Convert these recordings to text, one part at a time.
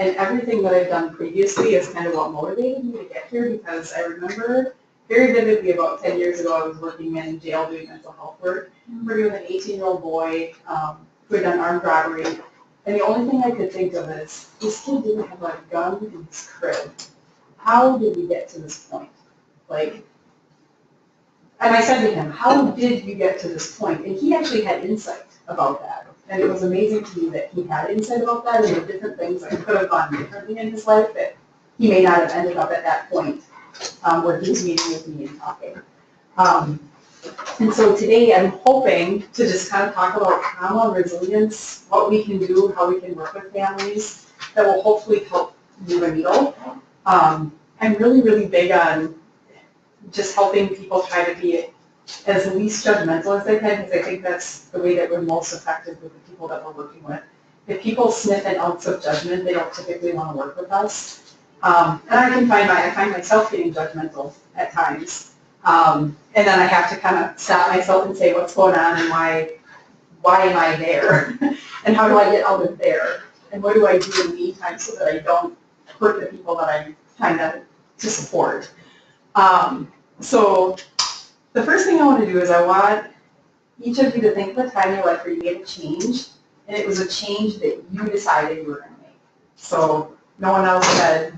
And everything that I've done previously is kind of what motivated me to get here, because I remember very vividly about 10 years ago, I was working in jail doing mental health work, working with an 18-year-old boy who had done armed robbery. And the only thing I could think of is, this kid didn't have a gun in his crib. How did we get to this point? Like, and I said to him, how did you get to this point? And he actually had insight about that. And it was amazing to me that he had insight about that and the different things that could have gone differently in his life that he may not have ended up at that point where he was meeting with me and talking. And so today I'm hoping to just kind of talk about trauma and resilience, what we can do, how we can work with families that will hopefully help move a needle. I'm really, really big on just helping people try to be as least judgmental as they can, because I think that's the way that we're most effective with the people that we're working with. If people sniff an ounce of judgment, they don't typically want to work with us. And I find myself getting judgmental at times. And then I have to kind of stop myself and say, what's going on and why am I there? And how do I get out of there? And what do I do in the meantime so that I don't hurt the people that I'm trying to support? So the first thing I want to do is I want each of you to think of a time in your life where you made a change, and it was a change that you decided you were going to make. So no one else said,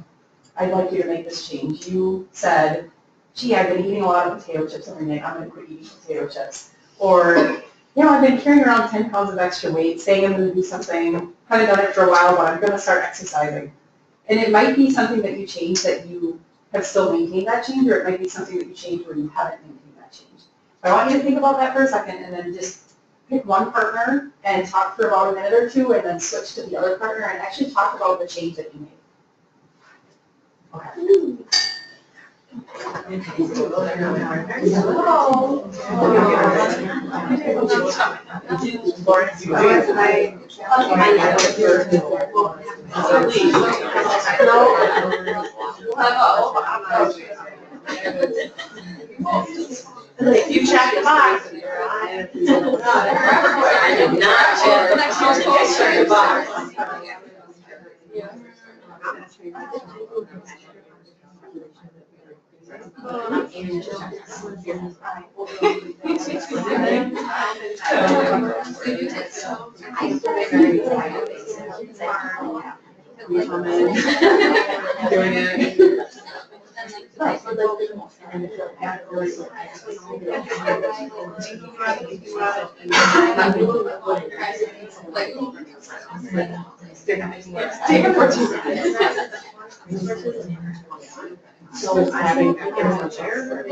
I'd like you to make this change. You said, gee, I've been eating a lot of potato chips every night. I'm going to quit eating potato chips. Or, I've been carrying around 10 pounds of extra weight, saying I'm going to do something, kind of done it for a while, but I'm going to start exercising. And it might be something that you change that you have still maintained that change, or it might be something that you change where you haven't maintained that change. I want you to think about that for a second and then just pick one partner and talk for about a minute or two and then switch to the other partner and actually talk about the change that you made. Okay. You check the box. I did not check the box. So having everyone share.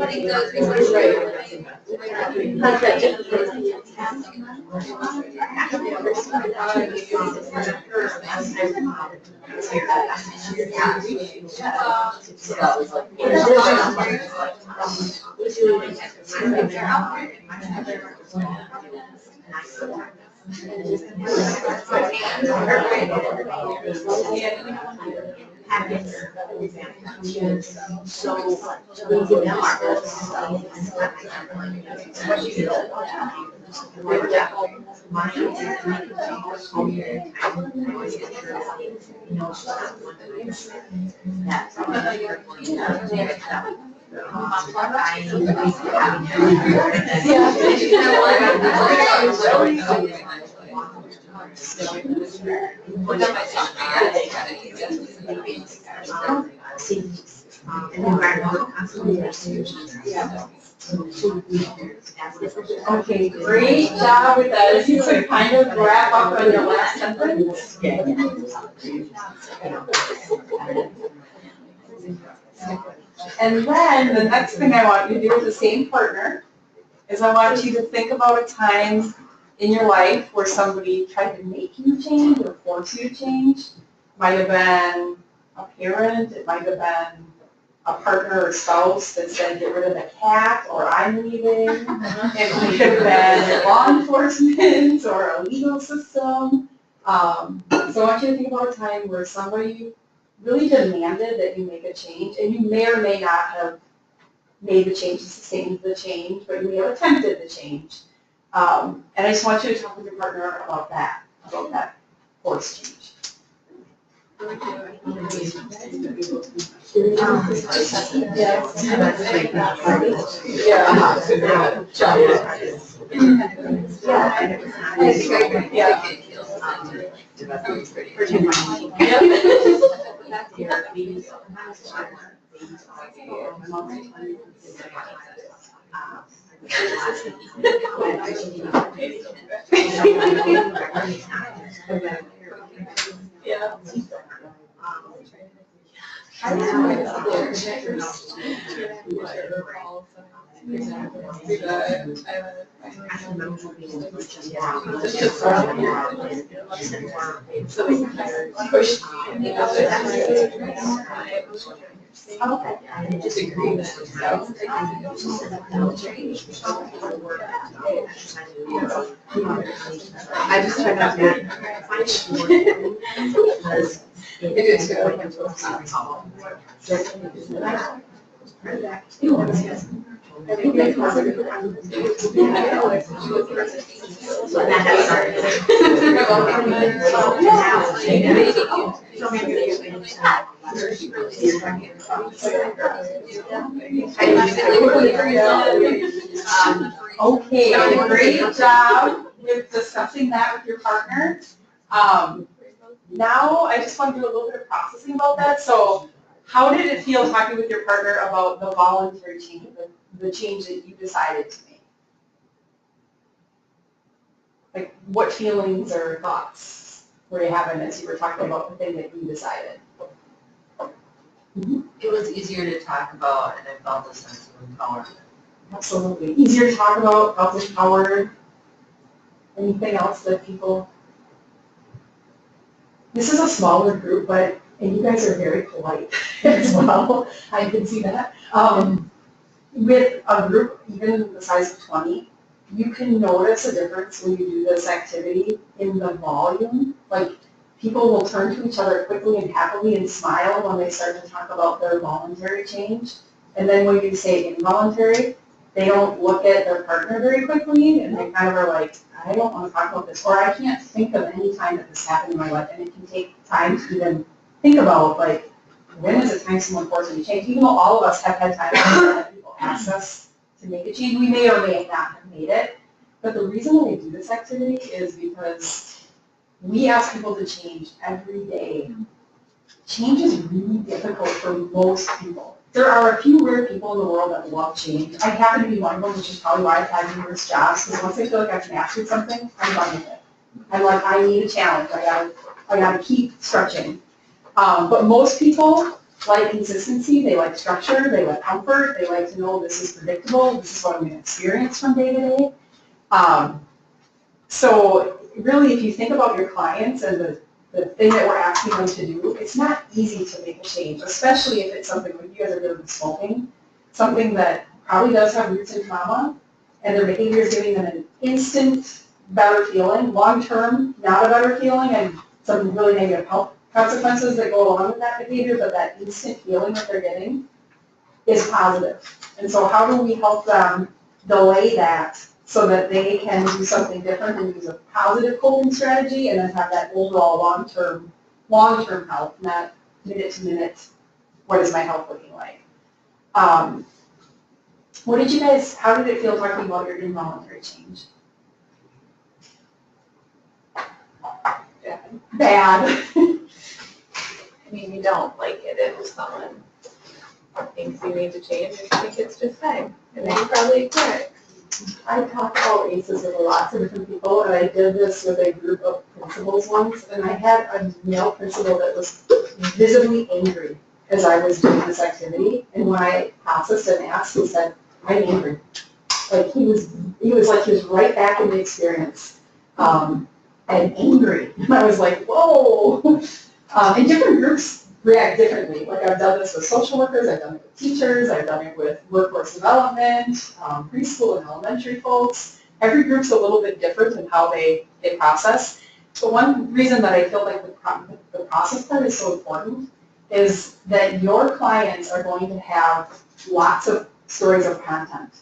Okay, great job with that. If you could kind of wrap up on your last sentence. And then the next thing I want you to do with the same partner is I want you to think about a time in your life where somebody tried to make you change or force you to change. Might have been a parent, it might have been a partner or spouse that said get rid of the cat or I'm leaving. It might have been law enforcement or a legal system. So I want you to think about a time where somebody really demanded that you make a change, and you may or may not have made the change to sustain the change, but you may have attempted the change. And I just want you to talk with your partner about that forced change. Yeah. I just try not to because it is going into a problem. Okay, great job with discussing that with your partner. Now I just want to do a little bit of processing about that. So how did it feel talking with your partner about the voluntary change, the change that you decided to make? Like, what feelings or thoughts were you having as you were talking about the thing that you decided? It was easier to talk about, and I felt a sense of empowerment. Absolutely. Easier to talk about, felt empowered. Anything else that people? This is a smaller group, but, and you guys are very polite as well. I can see that. With a group even the size of 20, you can notice a difference when you do this activity in the volume. Like, people will turn to each other quickly and happily and smile when they start to talk about their voluntary change. And then when you say involuntary, they don't look at their partner very quickly, and they kind of are like, I don't want to talk about this, or I can't think of any time that this happened in my life, and it can take time to even think about, like, when is the time someone forced me to change? Even though all of us have had times that people ask us to make a change, we may or may not have made it, but the reason why we do this activity is because we ask people to change every day. Change is really difficult for most people. There are a few rare people in the world that love change. I happen to be one of them, which is probably why I've had numerous jobs, because once I feel like I've mastered something, I'm done with it. I'm like, I need a challenge. I gotta keep stretching. But most people like consistency, they like structure, they like comfort, they like to know this is predictable, this is what I'm going to experience from day to day. So really, if you think about your clients and the thing that we're asking them to do, it's not easy to make a change, especially if it's something like you guys are dealing with smoking, something that probably does have roots in trauma, and their behavior is giving them an instant better feeling, long-term, not a better feeling, and some really negative health consequences that go along with that behavior, but that instant feeling that they're getting is positive. And so how do we help them delay that so that they can do something different and use a positive coping strategy and then have that overall long-term health, not minute to minute, what is my health looking like? What did you guys, how did it feel talking about your involuntary change? Bad. I mean, you don't like it if someone thinks you need to change, you think it's just fine, and then you probably ignore it. I talked about ACEs with lots of different people, and I did this with a group of principals once, and I had a male principal that was visibly angry as I was doing this activity, and when I processed and asked, he said, I'm angry. Like, he was like, he was right back in the experience, and angry. And I was like, whoa. And different groups react differently. Like, I've done this with social workers, I've done it with teachers, I've done it with workforce development, preschool and elementary folks. Every group's a little bit different in how they process. But one reason that I feel like the process part is so important is that your clients are going to have lots of stories of content,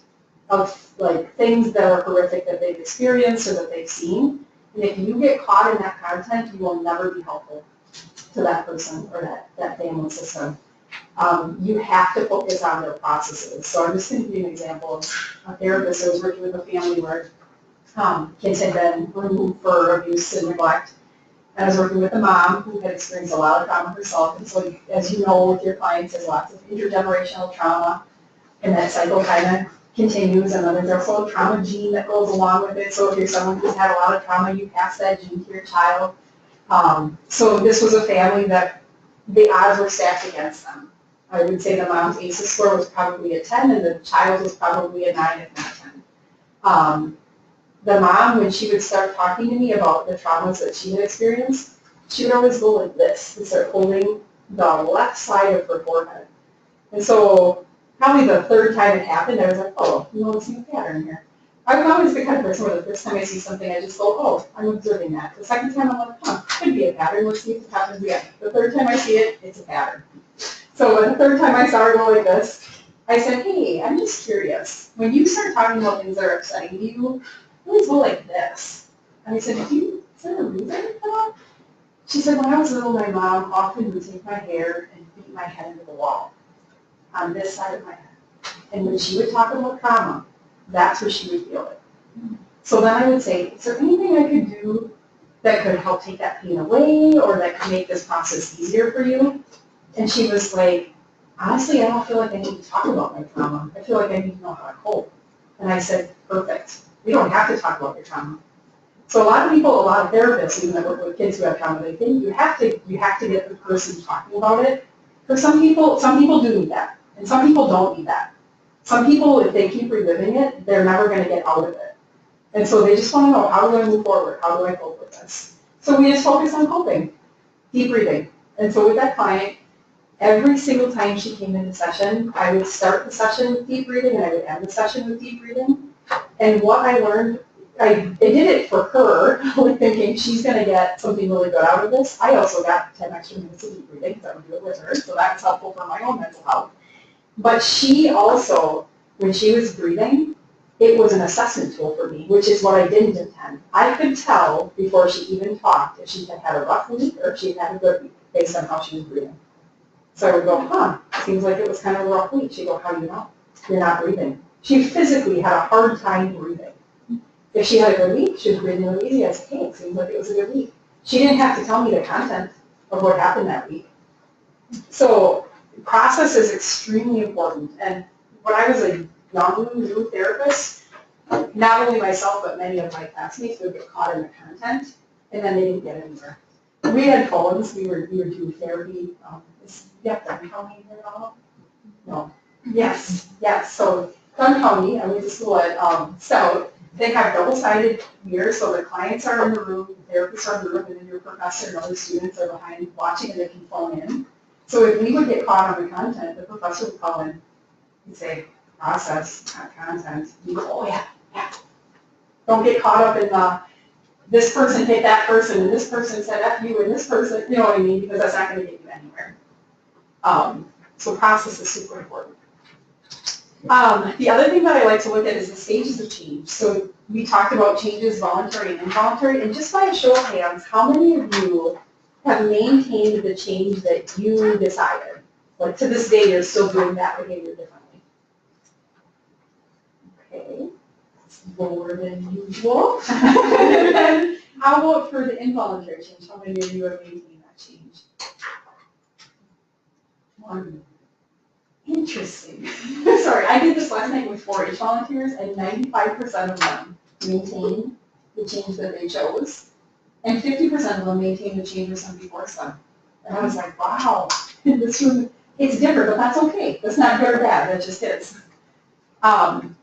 of like things that are horrific that they've experienced or that they've seen. And if you get caught in that content, you will never be helpful. to that person or that family system. You have to focus on their processes. So I'm just going to give you an example of a therapist that was working with a family where kids had been removed for abuse and neglect. And I was working with a mom who had experienced a lot of trauma herself. And so, as you know, with your clients, there's lots of intergenerational trauma, and that cycle kind of continues. And then there's also a trauma gene that goes along with it. So if you're someone who's had a lot of trauma, you pass that gene to your child. So this was a family that the odds were stacked against them. I would say the mom's ACEs score was probably a 10, and the child was probably a 9, if not 10. The mom, when she would start talking to me about the traumas that she had experienced, she would always go like this and start holding the left side of her forehead. And so probably the third time it happened, I was like, oh, you noticing a pattern here. I would always be kind of person where the first time I see something, I just go, oh, I'm observing that. The second time I'm like, huh, could be a pattern. Let's see if it happens again. The third time I see it, it's a pattern. So the third time I saw her go like this, I said, hey, I'm just curious. When you start talking about things that are upsetting you, always go like this. And I said, is there a reason for that? She said, when I was little, my mom often would take my hair and beat my head into the wall on this side of my head. And when she would talk about trauma, that's where she would feel it. So then I would say, is there anything I could do that could help take that pain away or that could make this process easier for you? And she was like, honestly, I don't feel like I need to talk about my trauma. I feel like I need to know how to cope. And I said, perfect. We don't have to talk about your trauma. So a lot of people, a lot of therapists, even that work with kids who have trauma, they think you have to get the person talking about it. For some people do need that, and some people don't need that. Some people, if they keep reliving it, they're never going to get out of it. And so they just want to know, how do I move forward? How do I cope with this? So we just focus on coping, deep breathing. And so with that client, every single time she came into session, I would start the session with deep breathing and I would end the session with deep breathing. And what I learned, I did it for her, like thinking she's going to get something really good out of this. I also got 10 extra minutes of deep breathing because I would do it with her, so that was helpful for my own mental health. But she also, when she was breathing, it was an assessment tool for me, which is what I didn't intend. I could tell before she even talked if she had had a rough week or if she had had a good week based on how she was breathing. So I would go, seems like it was kind of a rough week. She'd go, how do you know? You're not breathing. She physically had a hard time breathing. If she had a good week, she was breathing really easy. I said, hey, it seems like it was a good week. She didn't have to tell me the content of what happened that week. So process is extremely important. And when I was a young, new therapist, not only myself, but many of my classmates would get caught in the content, and then they didn't get anywhere. We had phones. We would do therapy. Dunn County here at all? No. Yes. So Dunn County, I went to school at Stout. They have double-sided mirrors, so the clients are in the room, the therapists are in the room, and then your professor and other students are behind watching, and they can phone in. So if we would get caught on the content, the professor would call in and say, process, not content. You go, oh yeah. Don't get caught up in this person hit that person, and this person said F you, and this person, you know what I mean, because that's not going to get you anywhere. So process is super important. The other thing that I like to look at is the stages of change. So we talked about changes, voluntary and involuntary, and just by a show of hands, how many of you have maintained the change that you decided? Like to this day, you're still doing that behavior differently. Okay, it's lower than usual. And then how about for the involuntary change? How many of you have maintained that change? One. Interesting. Sorry, I did this last night with 4-H volunteers, and 95% of them maintained the change that they chose, and 50% of them maintained the change that somebody forced them. And I was like, wow, this room, it's different, but that's okay. That's not good or bad, that just is. And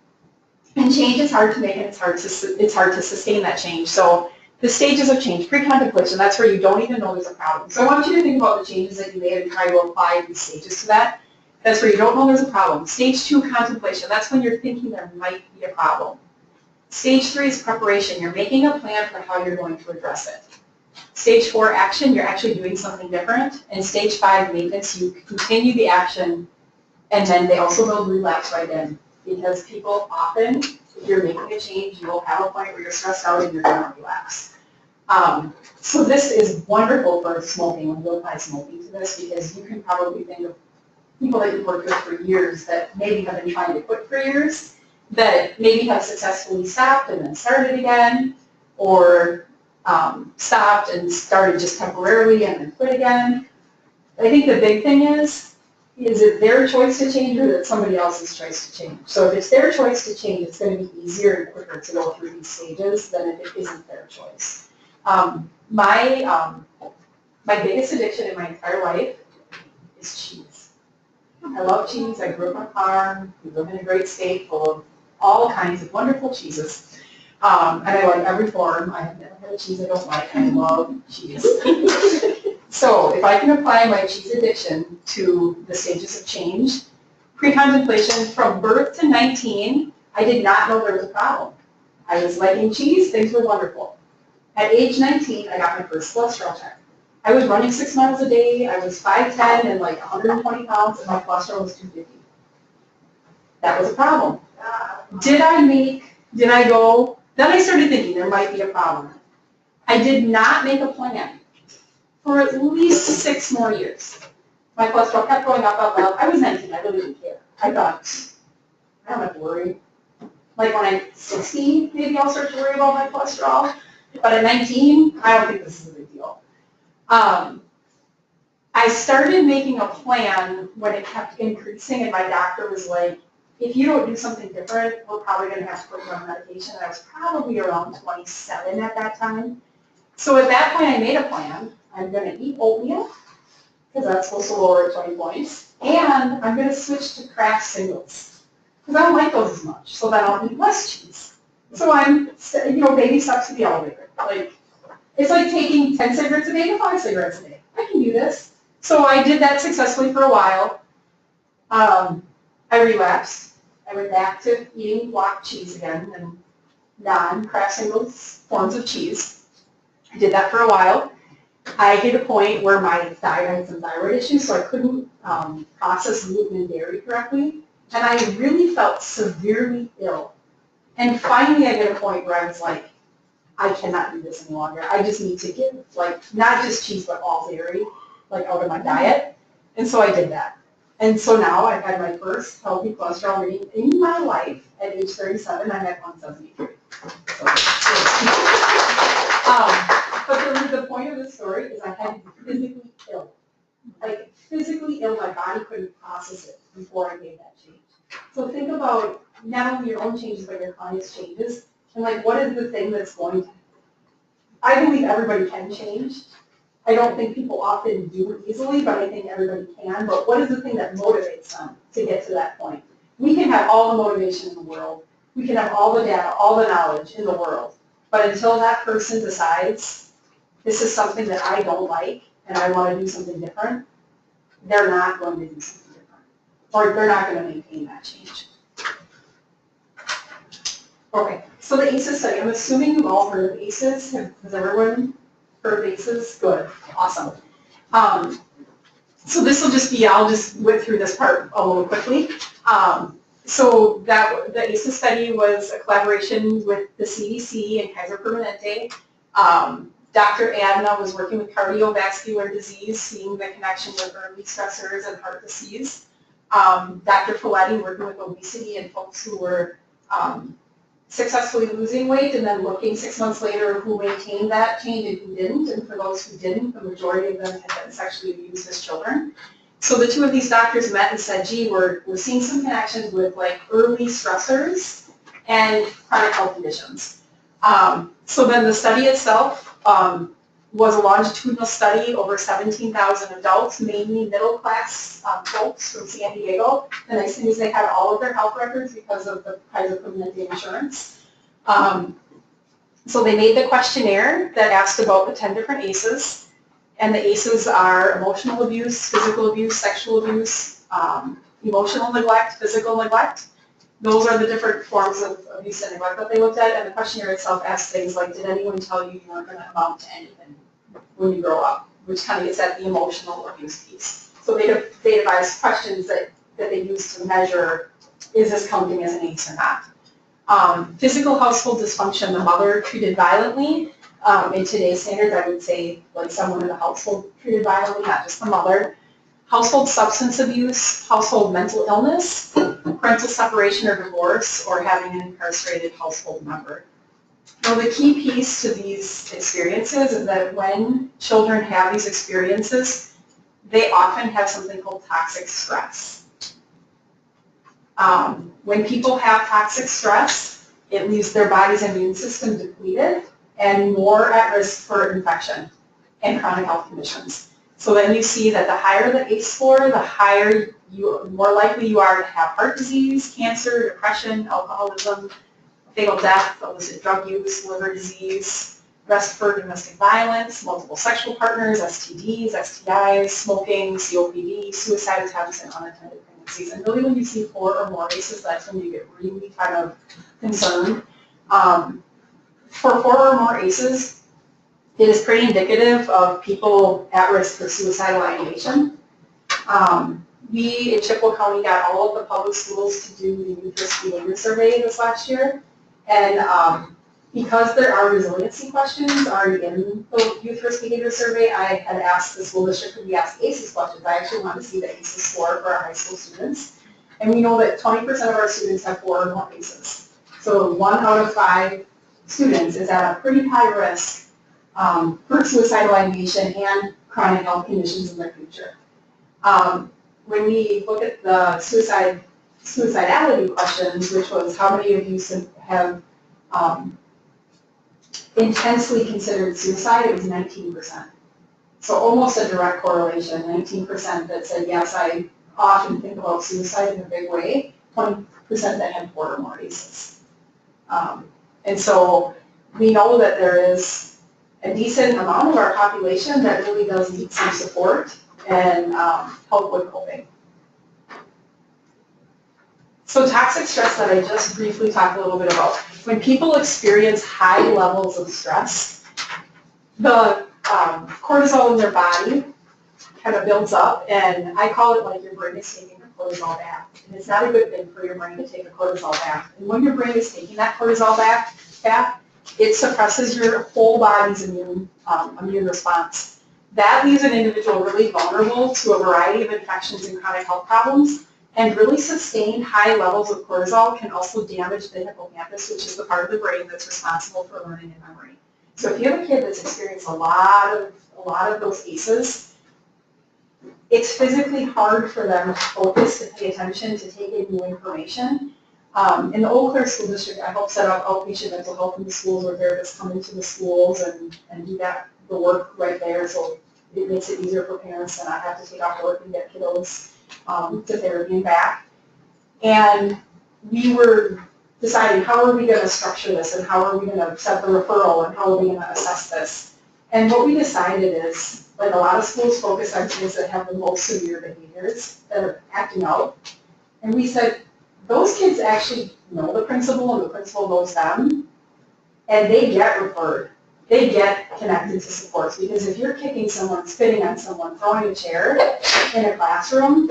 change is hard to make, and it's hard to sustain that change. So the stages of change, pre-contemplation, that's where you don't even know there's a problem. So I want you to think about the changes that you made and try to apply these stages to that. That's where you don't know there's a problem. Stage 2, contemplation. That's when you're thinking there might be a problem. Stage 3 is preparation. You're making a plan for how you're going to address it. Stage 4, action. You're actually doing something different. And stage 5, maintenance. You continue the action, and then they also build relapse right in. Because people often, if you're making a change, you will have a point where you're stressed out and you're going to relapse. So this is wonderful for smoking, when you apply smoking to this, because you can probably think of people that you've worked with for years that maybe have been trying to quit for years, that maybe have successfully stopped and then started again, or stopped and started just temporarily and then quit again. I think the big thing is it their choice to change or is it somebody else's choice to change? So if it's their choice to change, it's going to be easier and quicker to go through these stages than if it isn't their choice. My biggest addiction in my entire life is cheese. I love cheese. I grew up on a farm. We live in a great state full of all kinds of wonderful cheeses. And I like every form. I have never had a cheese I don't like. I love cheese. So if I can apply my cheese addiction to the stages of change, pre-contemplation from birth to 19, I did not know there was a problem. I was liking cheese. Things were wonderful. At age 19, I got my first cholesterol check. I was running 6 miles a day. I was 5'10" and like 120 pounds, and my cholesterol was 250. That was a problem. Then I started thinking there might be a problem. I did not make a plan for at least 6 more years. My cholesterol kept going up. I was 19, I really didn't care. I thought, I don't have to worry. Like when I'm 60, maybe I'll start to worry about my cholesterol. But at 19, I don't think this is a big deal. I started making a plan when it kept increasing, and my doctor was like, if you don't do something different, we're probably going to have to put you on medication. And I was probably around 27 at that time. So at that point, I made a plan. I'm going to eat oatmeal, because that's supposed to lower 20 points, and I'm going to switch to Kraft singles, because I don't like those as much, so then I'll eat less cheese. So I'm, baby steps to the elevator. Like, it's like taking 10 cigarettes a day to 5 cigarettes a day. I can do this. So I did that successfully for a while. I relapsed. I went back to eating block cheese again and non-Kraft singles forms of cheese. I did that for a while. I hit a point where my I had some thyroid issues, so I couldn't process gluten and dairy correctly. And I really felt severely ill. And finally I hit a point where I was like, I cannot do this any longer. I just need to get, like, not just cheese, but all dairy, like, out of my diet. And so I did that. And so now I've had my first healthy cholesterol reading in my life at age 37. I'm at 173. So, but the point of the story is I had to be physically ill. Like, physically ill, my body couldn't process it before I made that change. So think about not only your own changes, but your clients' changes. And like, what is the thing that's going to, I believe everybody can change. I don't think people often do it easily, but I think everybody can. But what is the thing that motivates them to get to that point? We can have all the motivation in the world. We can have all the data, all the knowledge in the world. But until that person decides, this is something that I don't like, and I want to do something different, they're not going to do something different. Or they're not going to maintain that change. Okay, so the ACEs study, I'm assuming you've all heard of ACEs. Has everyone heard of ACEs? Good, awesome. So this will just be, I'll just whip through this part a little quickly. So the ACEs study was a collaboration with the CDC and Kaiser Permanente. Dr. Adna was working with cardiovascular disease, seeing the connection with early stressors and heart disease. Dr. Folletti working with obesity and folks who were successfully losing weight and then looking 6 months later who maintained that change and who didn't. And for those who didn't, the majority of them had been sexually abused as children. So the two of these doctors met and said, gee, we're seeing some connections with like early stressors and chronic health conditions. So then the study itself was a longitudinal study over 17,000 adults, mainly middle-class folks from San Diego. The nice thing is they had all of their health records because of the Kaiser Permanente insurance. So they made the questionnaire that asked about the 10 different ACEs. And the ACEs are emotional abuse, physical abuse, sexual abuse, emotional neglect, physical neglect. Those are the different forms of abuse and neglect that they looked at, and the questionnaire itself asked things like, did anyone tell you you weren't going to amount to anything when you grow up, which kind of gets at the emotional abuse piece. So they devised questions that they used to measure, is this counting as an ACE or not? Physical household dysfunction, the mother treated violently. In today's standards, I would say like someone in the household treated violently, not just the mother. Household substance abuse, household mental illness, parental separation or divorce, or having an incarcerated household member. Now, the key piece to these experiences is that when children have these experiences, they often have something called toxic stress. When people have toxic stress, it leaves their body's immune system depleted and more at risk for infection and chronic health conditions. So then you see that the higher the ACE score, the more likely you are to have heart disease, cancer, depression, alcoholism, fatal death, illicit drug use, liver disease, risk for domestic violence, multiple sexual partners, STDs, STIs, smoking, COPD, suicide attempts, and unattended pregnancies. And really when you see 4 or more ACEs, that's when you get really kind of concerned. For 4 or more ACEs, it is pretty indicative of people at risk for suicidal ideation. We in Chippewa County got all of the public schools to do the youth risk behavior survey this last year. And because there are resiliency questions already in the youth risk behavior survey, I had asked the school district, could we ask ACEs questions? I actually want to see the ACEs score for our high school students. And we know that 20% of our students have 4 or more ACEs. So 1 out of 5 students is at a pretty high risk for suicidal ideation and chronic health conditions in their future. When we look at the suicidality questions, which was how many of you have intensely considered suicide, it was 19%. So almost a direct correlation, 19% that said, yes, I often think about suicide in a big way, 20% that had 4 or more ACEs. And so we know that there is a decent amount of our population that really does need some support and help with coping. So toxic stress that I just briefly talked a little bit about. When people experience high levels of stress, the cortisol in their body kind of builds up, and I call it like your brain is taking a cortisol bath. And it's not a good thing for your brain to take a cortisol bath. And when your brain is taking that cortisol bath, it suppresses your whole body's immune response. That leaves an individual really vulnerable to a variety of infections and chronic health problems. And really sustained high levels of cortisol can also damage the hippocampus, which is the part of the brain that's responsible for learning and memory. So if you have a kid that's experienced a lot of those ACEs, it's physically hard for them to focus, to pay attention, to take in new information. In the Eau Claire School District, I help set up outpatient mental health in the schools where therapists come into the schools and do the work right there. So it makes it easier for parents to not have to take off work and get kiddos to therapy and back. And we were deciding how are we going to structure this and how are we going to set the referral and how are we going to assess this. And what we decided is, like a lot of schools focus on kids that have the most severe behaviors that are acting out. And we said, those kids actually know the principal and the principal knows them, and they get referred. They get connected to supports, because if you're kicking someone, spitting on someone, throwing a chair in a classroom,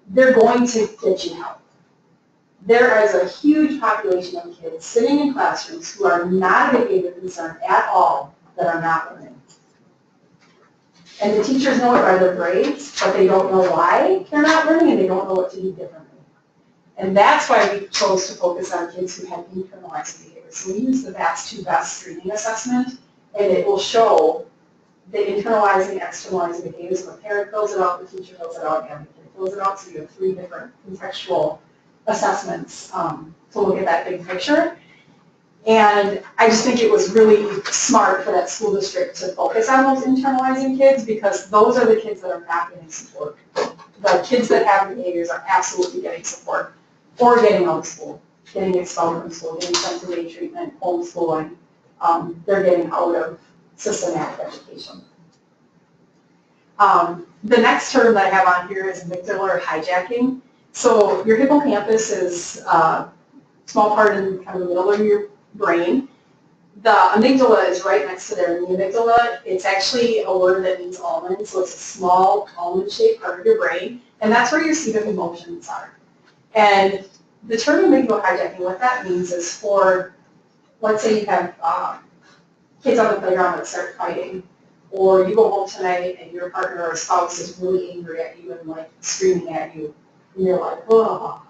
they're going to get you help. There is a huge population of kids sitting in classrooms who are not a behavior concern at all that are not learning. And the teachers know it by their grades, but they don't know why they're not learning and they don't know what to do differently. And that's why we chose to focus on kids who have internalized behaviors. So we use the VAS2 best screening assessment, and it will show the internalizing, externalizing behaviors. When a parent fills it out, the teacher fills it out, and the kid fills it out. So you have 3 different contextual assessments to look at that big picture. And I just think it was really smart for that school district to focus on those internalizing kids, because those are the kids that are not getting support. The kids that have behaviors are absolutely getting support, or getting out of school, getting expelled from school, getting sent to day treatment, homeschooling. They're getting out of systematic education. The next term that I have on here is amygdala hijacking. So your hippocampus is a small part in kind of the middle of your brain. The amygdala is right next to there. And the amygdala, it's actually a word that means almond, so it's a small almond-shaped part of your brain, and that's where your seat of emotions are. And the term amygdala hijacking, what that means is for, let's say you have kids on the playground that start fighting, or you go home tonight and your partner or spouse is really angry at you and like screaming at you, and you're like, oh,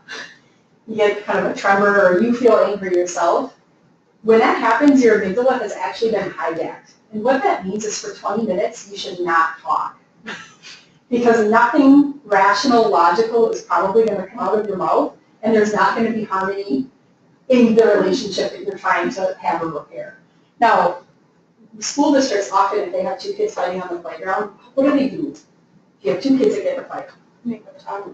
you get kind of a tremor or you feel angry yourself. When that happens, your amygdala has actually been hijacked. And what that means is for 20 minutes, you should not talk. Because nothing rational, logical is probably going to come out of your mouth, and there's not going to be harmony in the relationship that you're trying to have or repair. Now, school districts often, if they have two kids fighting on the playground, what do? If you have two kids that get in a fight, Make them talk.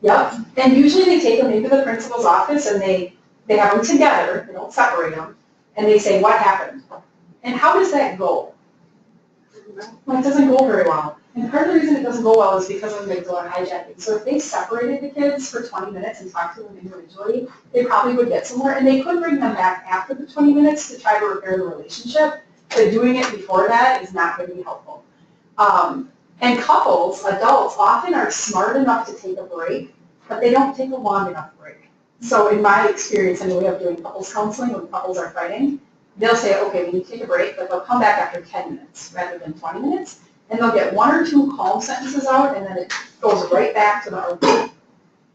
yep. And usually they take them into the principal's office and they have them together, they don't separate them, and they say, what happened? And how does that go? Well, it doesn't go very well. And part of the reason it doesn't go well is because of amygdala hijacking. So if they separated the kids for 20 minutes and talked to them individually, they probably would get somewhere. And they could bring them back after the 20 minutes to try to repair the relationship, but doing it before that is not going to be helpful. And couples, adults, often are smart enough to take a break, but they don't take a long enough break. So in my experience, and the way of doing couples counseling when couples are fighting, they'll say, okay, we need to take a break, but they'll come back after 10 minutes rather than 20 minutes, and they'll get one or two calm sentences out, and then it goes right back to the argument.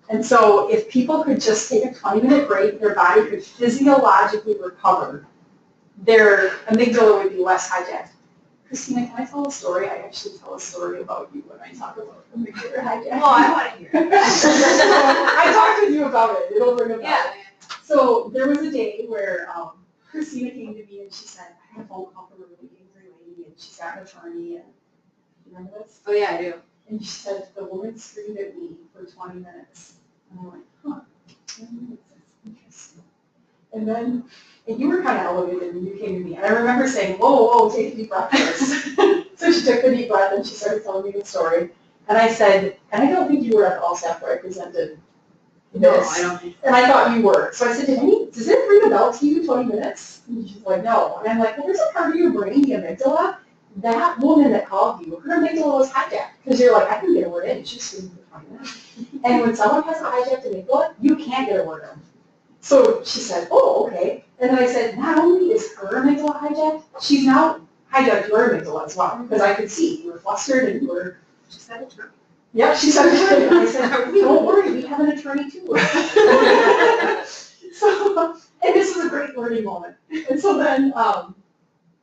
And so if people could just take a 20-minute break, their body could physiologically recover, their amygdala would be less hijacked. Christina, can I tell a story? I actually tell a story about you when I talk about amygdala hijacking. Well, I want to hear it. I talked with you about it. It'll ring a bell. Yeah. So there was a day where Christina came to me and she said, I had a phone call from a really angry lady and she's got an attorney and you remember this? Oh, yeah, I do. And she said, the woman screamed at me for 20 minutes. And I'm like, huh, 20 minutes, that's interesting. And then, and you were kind of elevated when you came to me. And I remember saying, whoa, whoa, take a deep breath first. So she took the deep breath and she started telling me the story. And I said, and I don't think you were at the all staff where I presented this. No, I don't think so. And I thought you were. So I said, does it ring a bell to you, 20 minutes? And she's like, no. And I'm like, well, there's a part of your brain, the amygdala. That woman that called you, her amygdala was hijacked. Because you're like, I can get a word in. She's screaming for 20 minutes. And when someone has a hijacked amygdala, you can't get a word in. So she said, oh, okay. And then I said, not only is her amygdala hijacked, she's now hijacked your amygdala as well. Because I could see you were flustered and you were. She said it to me. Yep, she said attorney. And I said, don't worry, we have an attorney too. So, and this was a great learning moment. And so then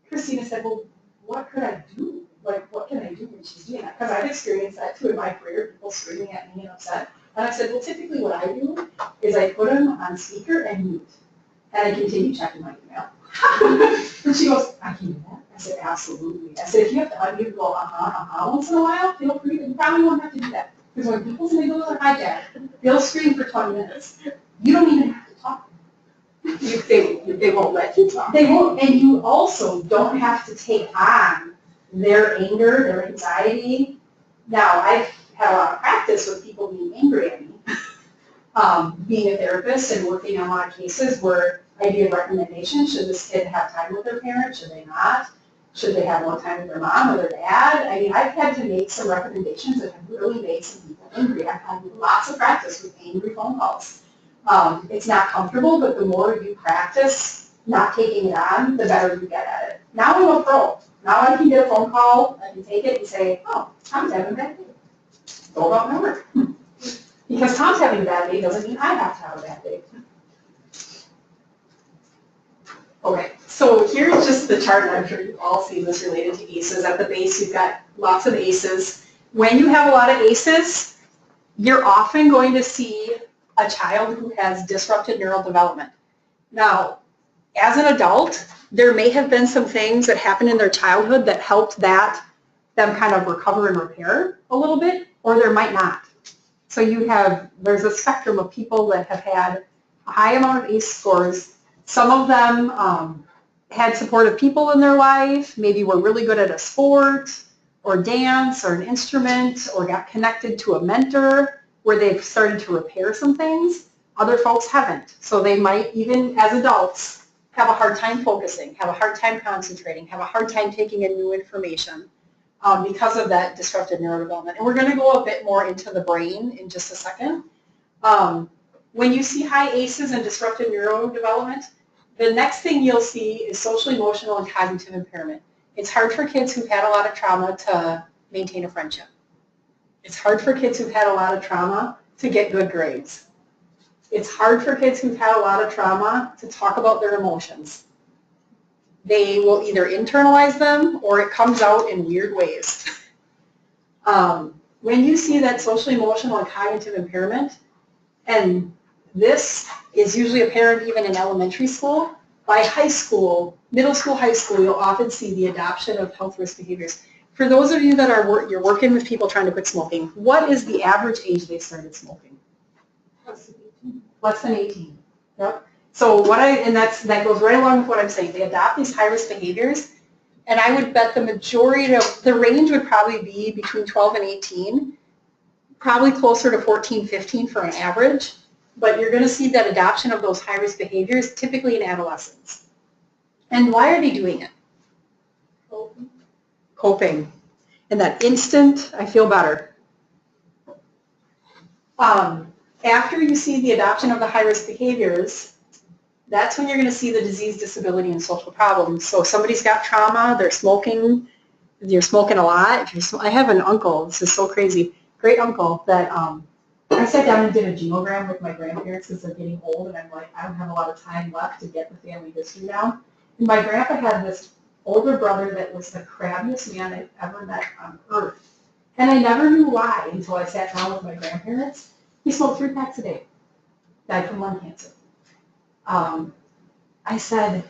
Christina said, well, what could I do? Like, what can I do when she's doing that? Because I've experienced that too in my career, people screaming at me and upset. And I said, well, typically what I do is I put them on speaker and mute. And I continue checking my email. And she goes, I can do that. I said, absolutely. I said, if you have to unmute, go, once in a while, feel free. You probably won't have to do that. Because when people's amygdalas are hijacked, they'll scream for 20 minutes. You don't even have to talk. They won't let you talk. They won't, and you also don't have to take on their anger, their anxiety. Now, I've had a lot of practice with people being angry at me. Being a therapist and working on a lot of cases where I give recommendations. Should this kid have time with their parent? Should they not? Should they have more time with their mom or their dad? I mean, I've had to make some recommendations that have really made some people angry. I've had lots of practice with angry phone calls. It's not comfortable, but the more you practice not taking it on, the better you get at it. Now I'm a pro. Now I can get a phone call, I can take it and say, oh, Tom's having a bad day. Go about my work. Because Tom's having a bad day doesn't mean I have to have a bad day. Okay, so here's just the chart, and I'm sure you've all seen this related to ACEs. At the base, you've got lots of ACEs. When you have a lot of ACEs, you're often going to see a child who has disrupted neural development. Now, as an adult, there may have been some things that happened in their childhood that helped them kind of recover and repair a little bit, or there might not. So there's a spectrum of people that have had a high amount of ACE scores. Some of them had supportive people in their life, maybe were really good at a sport or dance or an instrument, or got connected to a mentor where they've started to repair some things. Other folks haven't. So they might, even as adults, have a hard time focusing, have a hard time concentrating, have a hard time taking in new information because of that disrupted neurodevelopment. And we're going to go a bit more into the brain in just a second. When you see high ACEs and disrupted neurodevelopment, the next thing you'll see is social, emotional, and cognitive impairment. It's hard for kids who've had a lot of trauma to maintain a friendship. It's hard for kids who've had a lot of trauma to get good grades. It's hard for kids who've had a lot of trauma to talk about their emotions. They will either internalize them or it comes out in weird ways. When you see that social, emotional, and cognitive impairment, and this is usually apparent even in elementary school, by high school, middle school, high school, you'll often see the adoption of health risk behaviors. For those of you that are you're working with people trying to quit smoking, what is the average age they started smoking? Less than 18. Yep. So that goes right along with what I'm saying. They adopt these high-risk behaviors, and I would bet the majority of the range would probably be between 12 and 18, probably closer to 14, 15 for an average. But you're going to see that adoption of those high-risk behaviors typically in adolescence. And why are they doing it? Coping. And that instant, I feel better. After you see the adoption of the high-risk behaviors, that's when you're going to see the disease, disability, and social problems. So if somebody's got trauma, they're smoking, you're smoking a lot. I have an uncle, this is so crazy, great uncle, that I sat down and did a genogram with my grandparents because they're getting old, and I'm like, I don't have a lot of time left to get the family history down. And my grandpa had this older brother that was the crabbiest man I've ever met on earth. And I never knew why until I sat down with my grandparents. He smoked 3 packs a day, died from lung cancer. I said,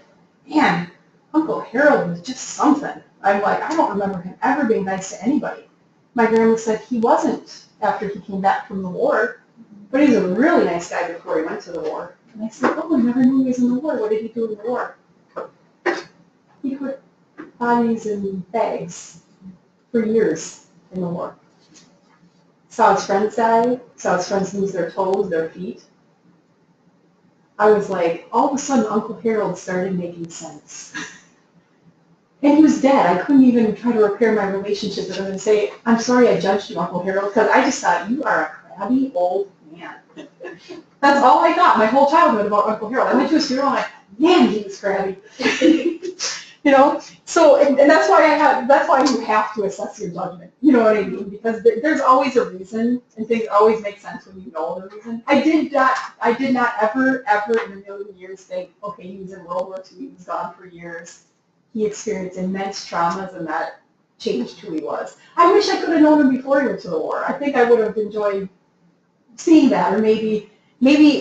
man, Uncle Harold was just something. I'm like, I don't remember him ever being nice to anybody. My grandma said he wasn't after he came back from the war, but he was a really nice guy before he went to the war. And I said, oh, I never knew he was in the war. What did he do in the war? He put bodies in bags for years in the war. Saw his friends die, saw his friends lose their toes, their feet. I was like, all of a sudden Uncle Harold started making sense. And he was dead. I couldn't even try to repair my relationship with him and say, I'm sorry I judged you, Uncle Harold, because I just thought you are a crabby old man. That's all I thought my whole childhood about Uncle Harold. I went to his funeral and I'm like, man, he was crabby. You know, so and that's why you have to assess your judgment. You know what I mean? Because there's always a reason, and things always make sense when you know the reason. I did not ever in a million years think, okay, he was in World War II, he was gone for years, he experienced immense traumas, and that changed who he was. I wish I could have known him before he went to the war. I think I would have enjoyed seeing that, or maybe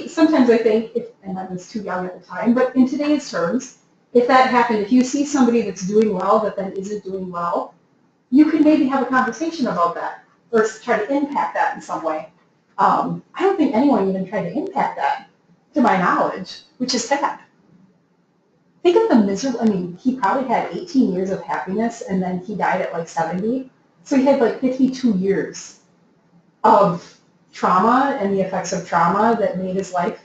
sometimes I think, and I was too young at the time, but in today's terms, if that happened, if you see somebody that's doing well that then isn't doing well, you can maybe have a conversation about that or try to impact that in some way. I don't think anyone even tried to impact that, to my knowledge, which is sad. Think of the miserable, I mean, he probably had 18 years of happiness and then he died at like 70. So he had like 52 years of trauma and the effects of trauma that made his life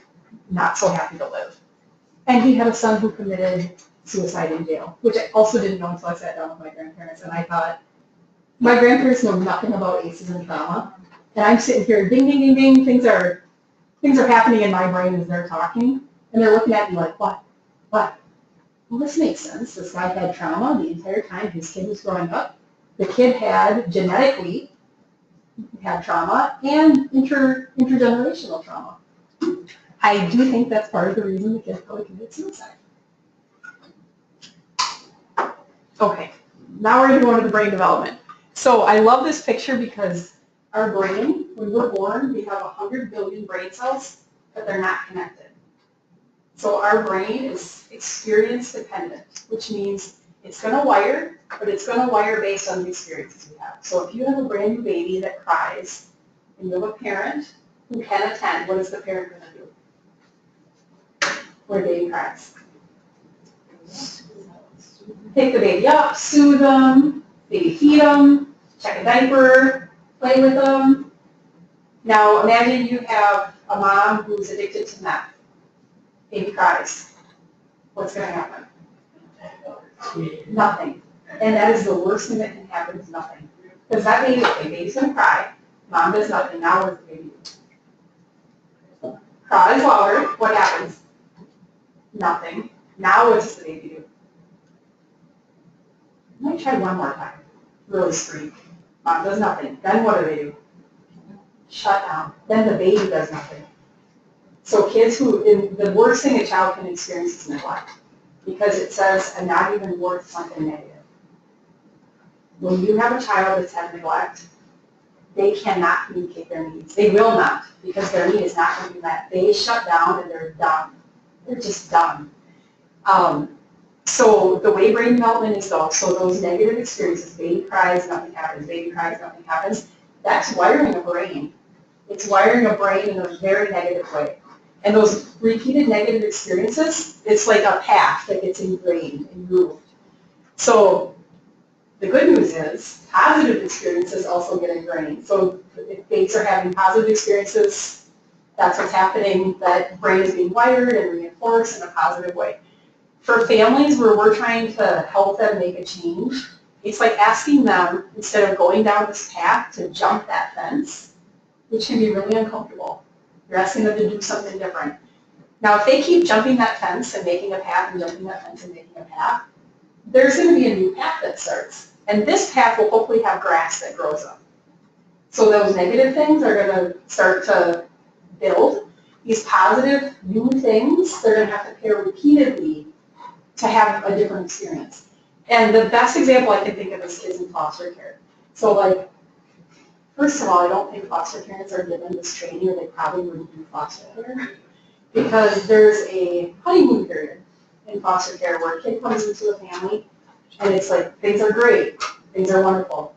not so happy to live. And he had a son who committed suicide in jail, which I also didn't know until I sat down with my grandparents. And I thought, my grandparents know nothing about ACEs and trauma. And I'm sitting here, ding, ding, ding, ding, things are happening in my brain as they're talking. And they're looking at me like, what? Well, this makes sense. This guy had trauma the entire time his kid was growing up. The kid had genetically had trauma and intergenerational trauma. I do think that's part of the reason the kid probably committed suicide. Okay, now we're going to go into the brain development. So I love this picture because our brain, when we're born, we have 100 billion brain cells, but they're not connected. So our brain is experience dependent, which means it's going to wire, but it's going to wire based on the experiences we have. So if you have a brand new baby that cries, and you have a parent who can attend, what is the parent going to do? When a baby cries. Pick the baby up, soothe them, maybe feed them, check a diaper, play with them. Now imagine you have a mom who's addicted to meth. Baby cries. What's going to happen? Nothing. And that is the worst thing that can happen is nothing. Because that baby's going to cry, mom does nothing, now what does the baby do? cries louder, what happens? Nothing. Now what does the baby do? I might try one more time. Really scream. Mom does nothing. Then what do? Shut down. Then the baby does nothing. So kids the worst thing a child can experience is neglect. Because it says, I'm not even worth something negative. When you have a child that's had neglect, they cannot communicate their needs. They will not, because their need is not going to be met. They shut down and they're done. They're just done. So the way brain development is though, so those negative experiences, baby cries, nothing happens, baby cries, nothing happens, that's wiring a brain. It's wiring a brain in a very negative way. And those repeated negative experiences, it's like a path that gets ingrained and moved. So the good news is positive experiences also get ingrained. So if babies are having positive experiences, that's what's happening, that brain is being wired and reinforced in a positive way. For families where we're trying to help them make a change, it's like asking them, instead of going down this path, to jump that fence, which can be really uncomfortable. You're asking them to do something different. Now, if they keep jumping that fence and making a path and jumping that fence and making a path, there's going to be a new path that starts. And this path will hopefully have grass that grows up. So those negative things are going to start to build. These positive new things, they're going to have to pair repeatedly to have a different experience. And the best example I can think of is kids in foster care. So like, first of all, I don't think foster parents are given this training, or they probably wouldn't do foster care, because there's a honeymoon period in foster care where a kid comes into a family and it's like, things are great, things are wonderful.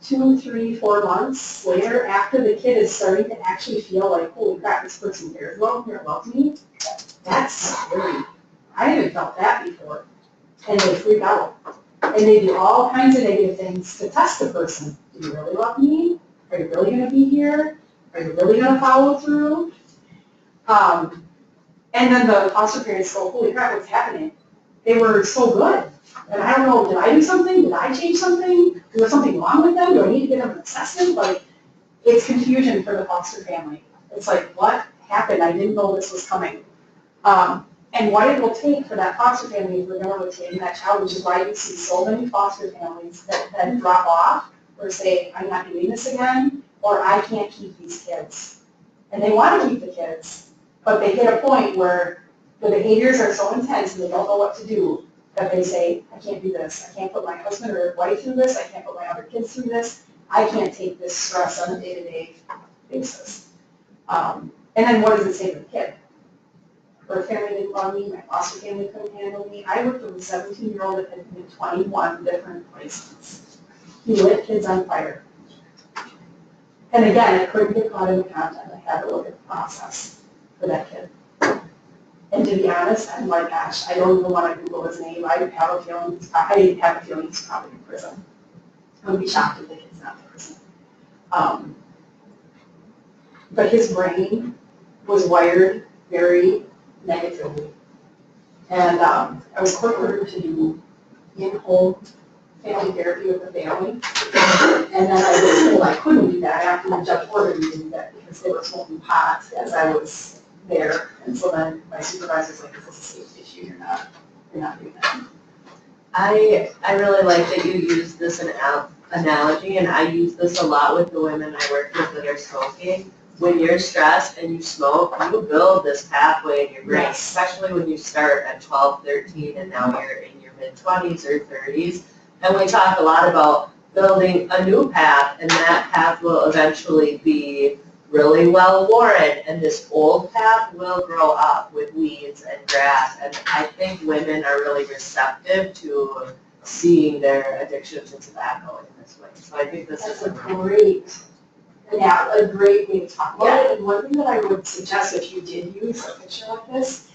2, 3, 4 months later, after the kid is starting to actually feel like, holy crap, this person cares about me or loves me, that's scary. I haven't felt that before. And they freak out. And they do all kinds of negative things to test the person. Do you really love me? Are you really going to be here? Are you really going to follow through? And then the foster parents go, holy crap, what's happening? They were so good. And I don't know, did I do something? Did I change something? Is there something wrong with them? Do I need to get them an assessment? Like, it's confusion for the foster family. It's like, what happened? I didn't know this was coming. And what it will take for that foster family is we're going to retain that child, which is why you see so many foster families that then drop off or say, I'm not doing this again, or I can't keep these kids. And they want to keep the kids, but they hit a point where the behaviors are so intense and they don't know what to do that they say, I can't do this. I can't put my husband or wife through this. I can't put my other kids through this. I can't take this stress on a day-to-day basis. And then what does it say to the kid? Her family didn't love me, my foster family couldn't handle me. I worked with a 17-year-old that had been in 21 different placements. He lit kids on fire. And again, I couldn't get caught in the content. I had to look at the process for that kid. And to be honest, I'm like, gosh, I don't even want to Google his name. I have a feeling he's probably in prison. I would be shocked if the kid's not in prison. But his brain was wired very negatively. And I was court ordered to do in-home family therapy with the family. And then I was told I couldn't do that after the judge ordered me to do that because they were smoking pot as I was there. And so then my supervisor's like, is this a safety issue? You're not doing that. I really like that you use this analogy, and I use this a lot with the women I work with that are smoking. When you're stressed and you smoke, you build this pathway in your brain, Yes. especially when you start at 12, 13, and now you're in your mid-20s or 30s. And we talk a lot about building a new path, and that path will eventually be really well worn, and this old path will grow up with weeds and grass. And I think women are really receptive to seeing their addiction to tobacco in this way. So I think this That's is a great way to talk about it. And one thing that I would suggest if you did use a picture like this,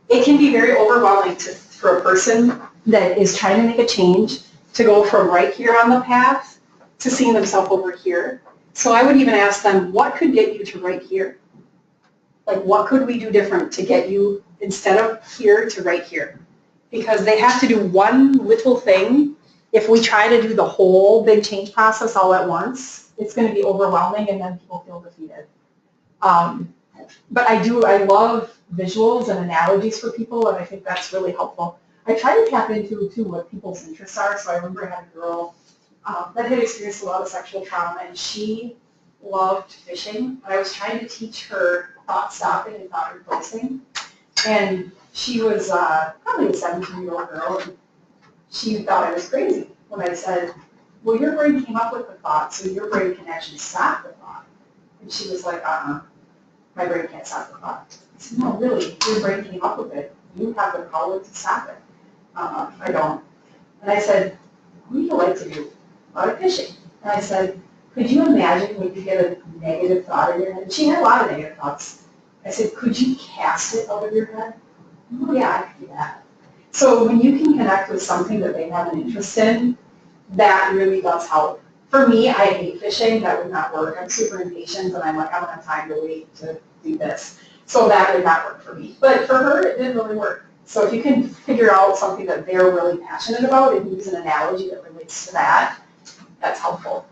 it can be very overwhelming for a person that is trying to make a change to go from right here on the path to seeing themselves over here. So I would even ask them, what could get you to right here? Like, what could we do different to get you instead of here to right here? Because they have to do one little thing. If we try to do the whole big change process all at once, it's going to be overwhelming and then people feel defeated. But I love visuals and analogies for people, and I think that's really helpful. I try to tap into too what people's interests are. So I remember I had a girl that had experienced a lot of sexual trauma, and she loved fishing. And I was trying to teach her thought stopping and thought replacing. And she was probably a 17-year-old girl, and she thought I was crazy when I said, well, your brain came up with the thought, so your brain can actually stop the thought. And she was like, my brain can't stop the thought. I said, no, really, your brain came up with it. You have the power to stop it. I don't. And I said, what do you like to do? A lot of fishing. And I said, could you imagine when you get a negative thought in your head? And she had a lot of negative thoughts. I said, could you cast it out of your head? Oh yeah, I could do that. So when you can connect with something that they have an interest in, that really does help. For me, I hate fishing. That would not work. I'm super impatient, and I'm like, I don't have time to wait to do this. So that would not work for me. But for her, it did really work. So if you can figure out something that they're really passionate about and use an analogy that relates to that, that's helpful.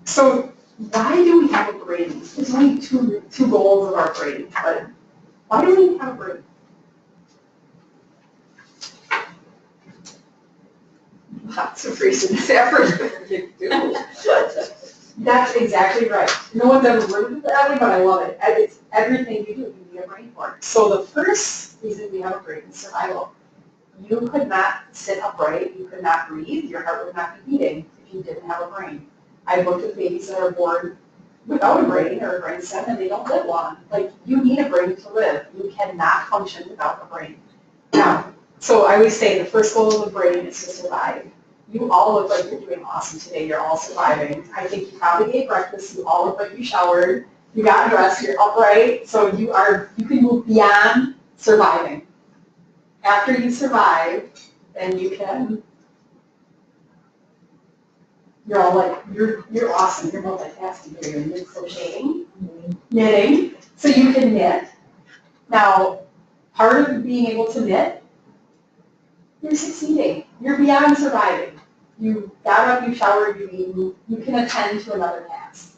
So why do we have a brain? There's only two goals of our brain, but why do we have a brain? Lots of reasons, everything you do. That's exactly right. No one's ever worded it that way, but I love it. It's everything you do, you need a brain for. So the first reason we have a brain is survival. You could not sit upright, you could not breathe, your heart would not be beating if you didn't have a brain. I've worked with babies that are born without a brain or a brainstem and they don't live long. Like, you need a brain to live. You cannot function without a brain. Now, so I always say the first goal of the brain is to survive. You all look like you're doing awesome today. You're all surviving. I think you probably ate breakfast. You all look like you showered. You got dressed. You're upright. So you can move beyond surviving. After you survive, then you can. You're all like you're awesome. You're multitasking here. You're crocheting, knitting. So you can knit. Now, part of being able to knit, you're succeeding. You're beyond surviving. You got up, you showered, you can attend to another task.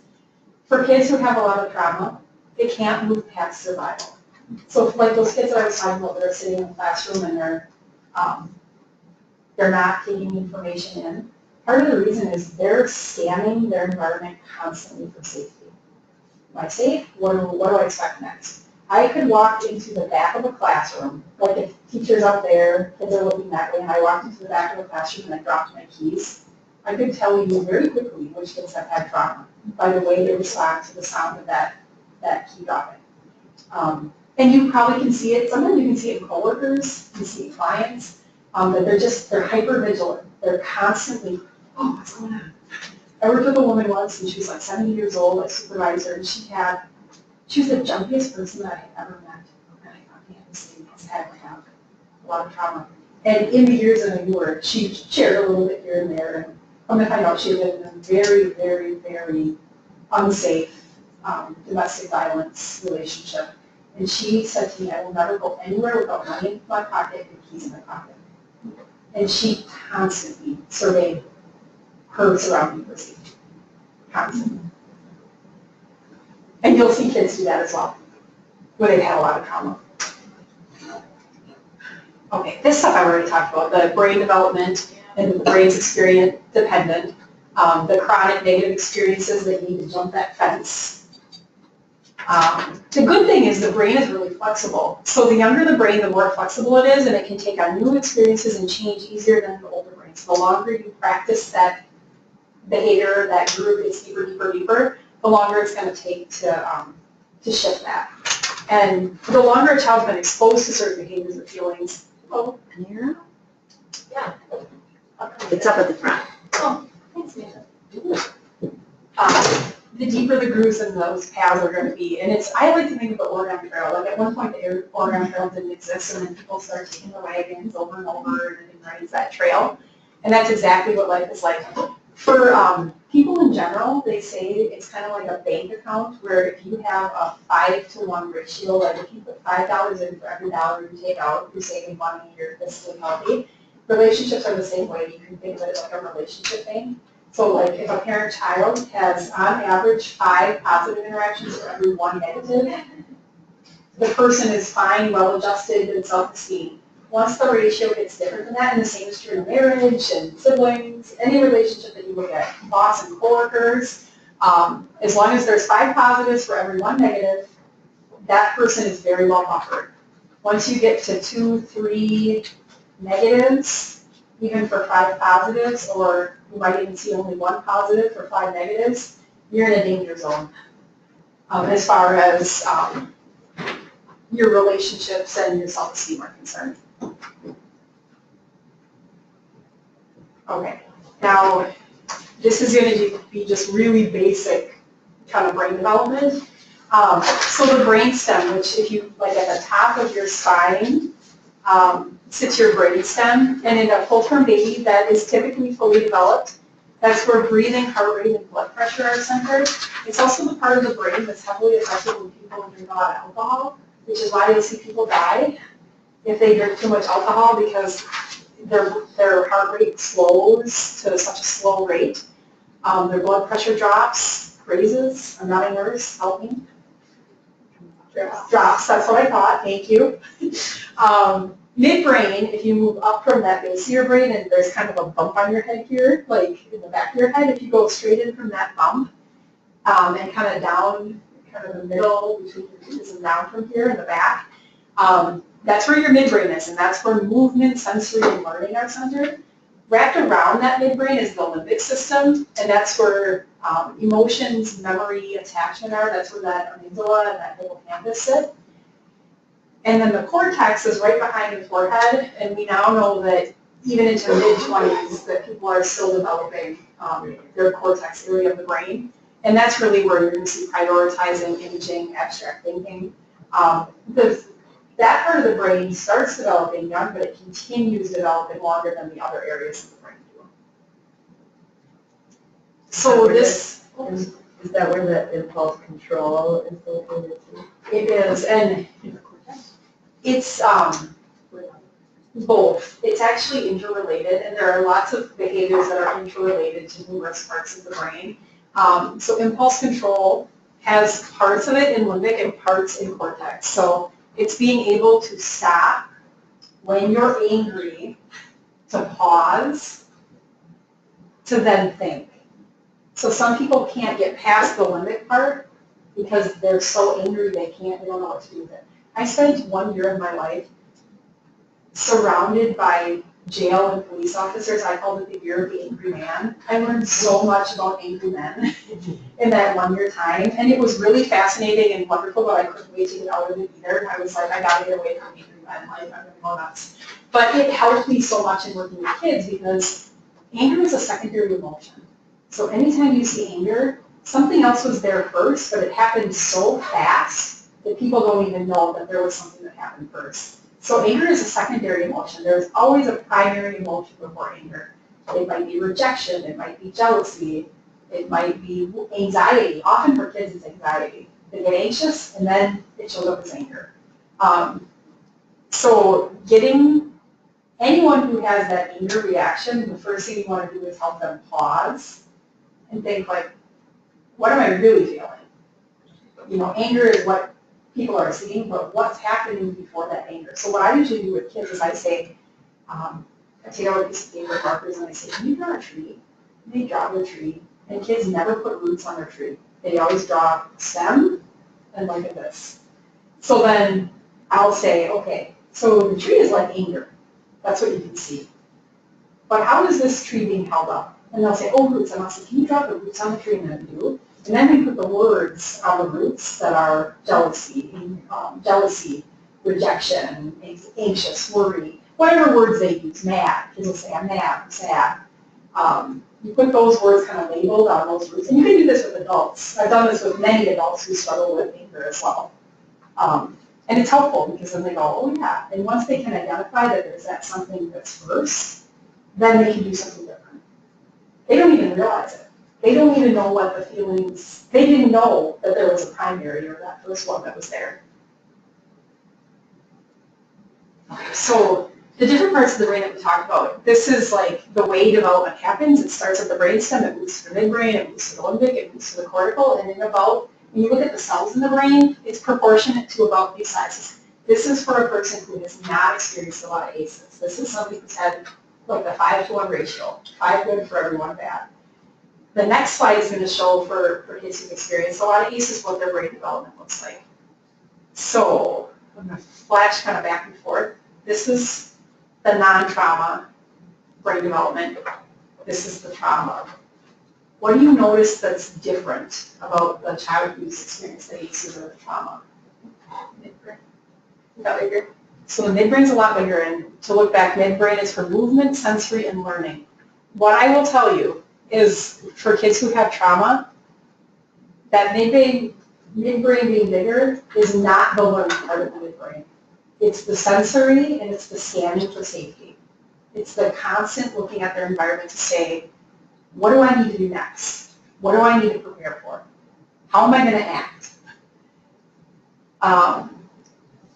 For kids who have a lot of trauma, they can't move past survival. So like those kids that I was talking about that are sitting in the classroom and they're not taking information in, part of the reason is they're scanning their environment constantly for safety. Am I safe? What do I expect next? I could walk into the back of a classroom, like if teachers out there, kids are looking that way, and I walked into the back of a classroom and I dropped my keys, I could tell you very quickly which kids have had trauma by the way they respond to the sound of that key dropping. And you probably can see it, sometimes you can see it in coworkers, you can see it in clients, that they're hyper vigilant. They're constantly, oh, what's going on? I worked with a woman once and she was like 70 years old, a supervisor, and she was the jumpiest person that I had ever met. And I thought, man, this lady has had to have a lot of trauma. And in the years that I knew her, she shared a little bit here and there. And I'm going to find out she lived in a very, very, very unsafe domestic violence relationship. And she said to me, I will never go anywhere without money in my pocket and keys in my pocket. And she constantly surveyed her surrounding for safety. Constantly. And you'll see kids do that as well, where they've had a lot of trauma. Okay, this stuff I already talked about, the brain development and the brain's experience dependent, the chronic negative experiences that you need to jump that fence. The good thing is the brain is really flexible. So the younger the brain, the more flexible it is, and it can take on new experiences and change easier than the older brain. So the longer you practice that behavior, that groove gets deeper, deeper, deeper, the longer it's going to take to shift that. And the longer a child's been exposed to certain behaviors or feelings, oh, can you hear them? Yeah. It's up at the front. Oh, thanks, Nathan. The deeper the grooves in those paths are going to be. And I like to think of the Oregon Trail. Like at one point the Oregon Trail didn't exist, and then people started taking the wagons over and over and it runs that trail. And that's exactly what life is like. For people in general, they say it's kind of like a bank account where if you have a 5-to-1 ratio, like if you put $5 in for every dollar you take out, you're saving money, you're physically healthy. Relationships are the same way. You can think of it like a relationship bank. So like if a parent-child has on average 5 positive interactions for every 1 negative, the person is fine, well-adjusted, and self-esteem. Once the ratio gets different than that, and the same is true in marriage and siblings, any relationship that you look at, boss and coworkers, as long as there's 5 positives for every 1 negative, that person is very well buffered. Once you get to 2, 3 negatives, even for 5 positives, or you might even see only 1 positive for 5 negatives, you're in a danger zone as far as your relationships and your self-esteem are concerned. Okay, now this is going to be just really basic kind of brain development. So the brain stem, which if you, like at the top of your spine, sits your brain stem, and in a full-term baby that is typically fully developed, that's where breathing, heart rate, and blood pressure are centered. It's also the part of the brain that's heavily affected when people drink a lot of alcohol, which is why you'll see people die if they drink too much alcohol, because their heart rate slows to such a slow rate. Their blood pressure drops, raises. I'm not a nurse, help me. Drops, that's what I thought, thank you. Midbrain, if you move up from that base of your brain, and there's kind of a bump on your head here, like in the back of your head, if you go straight in from that bump and kind of down, kind of the middle between your ears and down from here in the back, that's where your midbrain is, and that's where movement, sensory, and learning are centered. Wrapped around that midbrain is the limbic system, and that's where emotions, memory, attachment are. That's where that amygdala and that hippocampus sit. And then the cortex is right behind the forehead, and we now know that even into mid-20s that people are still developing their cortex area of the brain. And that's really where you're going to see prioritizing, imaging, abstract thinking. That part of the brain starts developing young, but it continues developing longer than the other areas of the brain do. So this... Is that where the impulse control is located too? It is, and it's both. It's actually interrelated, and there are lots of behaviors that are interrelated to numerous parts of the brain. So impulse control has parts of it in limbic and parts in cortex. So it's being able to stop when you're angry, to pause, to then think. So some people can't get past the limbic part because they're so angry they don't know what to do with it. I spent 1 year of my life surrounded by jail and police officers. I called it the year of the angry man. I learned so much about angry men in that 1 year time, and it was really fascinating and wonderful, but I couldn't wait to get out of it either. I was like, I gotta get away from angry men, like I'm gonna go nuts. But it helped me so much in working with kids because anger is a secondary emotion. So anytime you see anger, something else was there first, but it happened so fast that people don't even know that there was something that happened first. So anger is a secondary emotion. There's always a primary emotion before anger. It might be rejection, it might be jealousy, it might be anxiety. Often for kids it's anxiety. They get anxious and then it shows up as anger. So getting anyone who has that anger reaction, the first thing you want to do is help them pause and think like, what am I really feeling? You know, anger is what people are seeing, but what's happening before that anger? So what I usually do with kids is I say, I take out a piece of paper, markers, and I say, can you draw a tree? And they draw the tree, and kids never put roots on their tree. They always draw a stem and like this. So then I'll say, okay, so the tree is like anger. That's what you can see. But how is this tree being held up? And they'll say, oh, roots. And I'll say, can you draw the roots on the tree? And then do. And then we put the words on the roots that are jealousy, rejection, anxious, worry, whatever words they use, mad. Kids will say, I'm mad, I'm sad. You put those words kind of labeled on those roots. And you can do this with adults. I've done this with many adults who struggle with anger as well. And it's helpful because then they go, oh yeah. And once they can identify that there's that something that's first, then they can do something different. They don't even realize it. They don't even know what the feelings, they didn't know that there was a primary or that first one that was there. Okay, so the different parts of the brain that we talked about, this is like the way development happens. It starts at the brainstem, it moves to the midbrain, it moves to the limbic, it moves to the cortical, and then about, when you look at the cells in the brain, it's proportionate to about these sizes. This is for a person who has not experienced a lot of ACEs. This is somebody who's had like the 5-to-1 ratio, 5 good for every 1 bad. The next slide is going to show for kids who've experienced a lot of ACEs what their brain development looks like. So I'm going to flash kind of back and forth. This is the non-trauma brain development. This is the trauma. What do you notice that's different about the child who's experienced the ACEs or the trauma? Midbrain. Is that bigger? So the midbrain's a lot bigger, and to look back, midbrain is for movement, sensory, and learning. What I will tell you is for kids who have trauma, that midbrain being bigger is not the learning part of the midbrain. It's the sensory and it's the scanning for safety. It's the constant looking at their environment to say, what do I need to do next? What do I need to prepare for? How am I going to act?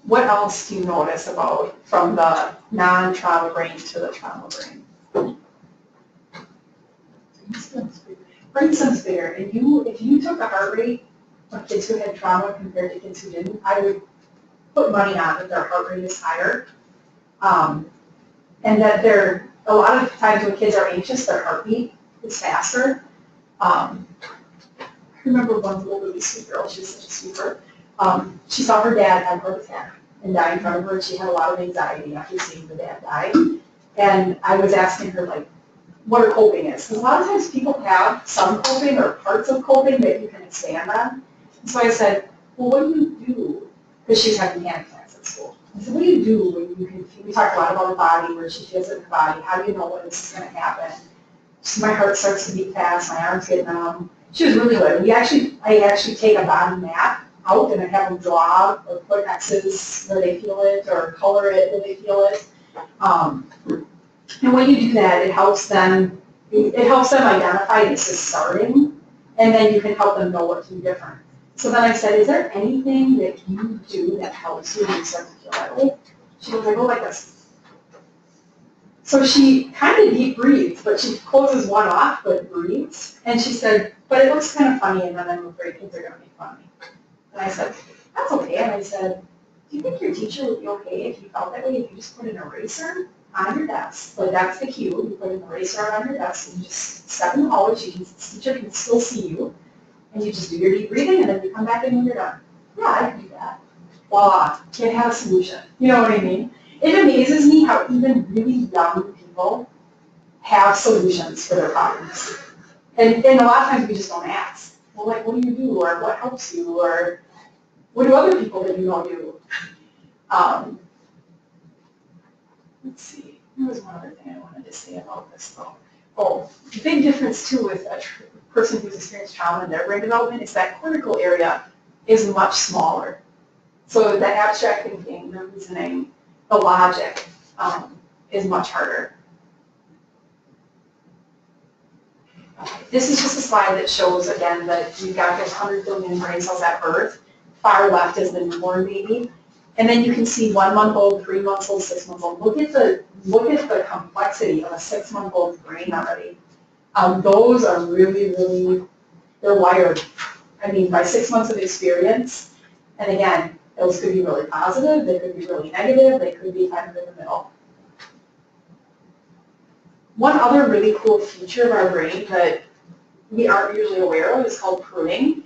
What else do you notice about from the non-trauma brain to the trauma brain? Brainstem's bigger. And if you took the heart rate of kids who had trauma compared to kids who didn't, I would put money on that their heart rate is higher. And that a lot of times when kids are anxious, their heartbeat is faster. I remember one really sweet girl, she was such a sweeper. She saw her dad have a heart attack and die in front of her, and she had a lot of anxiety after seeing the dad die. And I was asking her, like, what her coping is. Because a lot of times people have some coping or parts of coping that you can expand on. And so I said, well, what do you do? Because she's having panic attacks at school. I said, what do you do when you can, we talked a lot about her body, where she feels it in her body. How do you know when this is going to happen? So my heart starts to beat fast, my arms get numb. She was really good. I actually take a body map out and I have them draw or put X's where they feel it or color it where they feel it. And when you do that, it helps them identify this is starting, and then you can help them know what to do different. So then I said, is there anything that you do that helps you when you start to feel that way? She goes, I go like this. So she kind of deep breathes, but she closes one off, but breathes. And she said, but it looks kind of funny, and then I'm afraid kids are going to make fun of me. And I said, that's okay. And I said, do you think your teacher would be okay if you felt that way if you just put an eraser on your desk? So that's the cue. You put an eraser on your desk, and you just step in the hallway. The teacher can still see you. And you just do your deep breathing, and then you come back in when you're done. Yeah, I can do that. Voila, kid had a solution. You know what I mean? It amazes me how even really young people have solutions for their problems. And a lot of times we just don't ask. Well, like, what do you do? Or what helps you? Or what do other people that you know do? Let's see. There was one other thing I wanted to say about this, though. Oh, the big difference, too, with a person who's experienced trauma in their brain development is that cortical area is much smaller. So the abstract thinking, the reasoning, the logic is much harder. This is just a slide that shows, again, that you've got those 100 billion brain cells at birth. Far left is the newborn baby. And then you can see 1 month old, 3 months old, 6 months old. Look at the complexity of a 6-month-old brain already. Those are really, really, they're wired. I mean, by 6 months of experience, and again, those could be really positive, they could be really negative, they could be kind of in the middle. One other really cool feature of our brain that we aren't usually aware of is called pruning.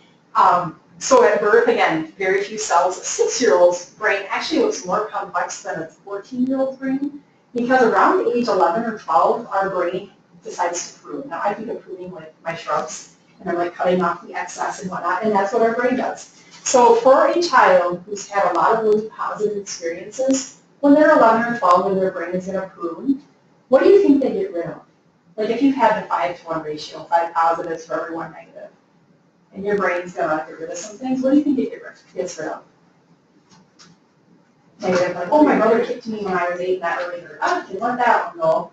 So at birth, again, very few cells. A 6-year-old's brain actually looks more complex than a 14-year-old's brain, because around age 11 or 12, our brain decides to prune. Now, I think of pruning with my shrubs, and I'm like cutting off the excess and whatnot, and that's what our brain does. So for a child who's had a lot of really positive experiences, when they're 11 or 12, when their brain is going to prune, what do you think they get rid of? Like if you've had the 5-to-1 ratio, 5 positives for every 1 negative, and your brain's going to get rid of some things, what do you think it gets rid of? Negative, like, oh, my brother kicked me when I was 8 and that really hurt. I didn't want that one, though.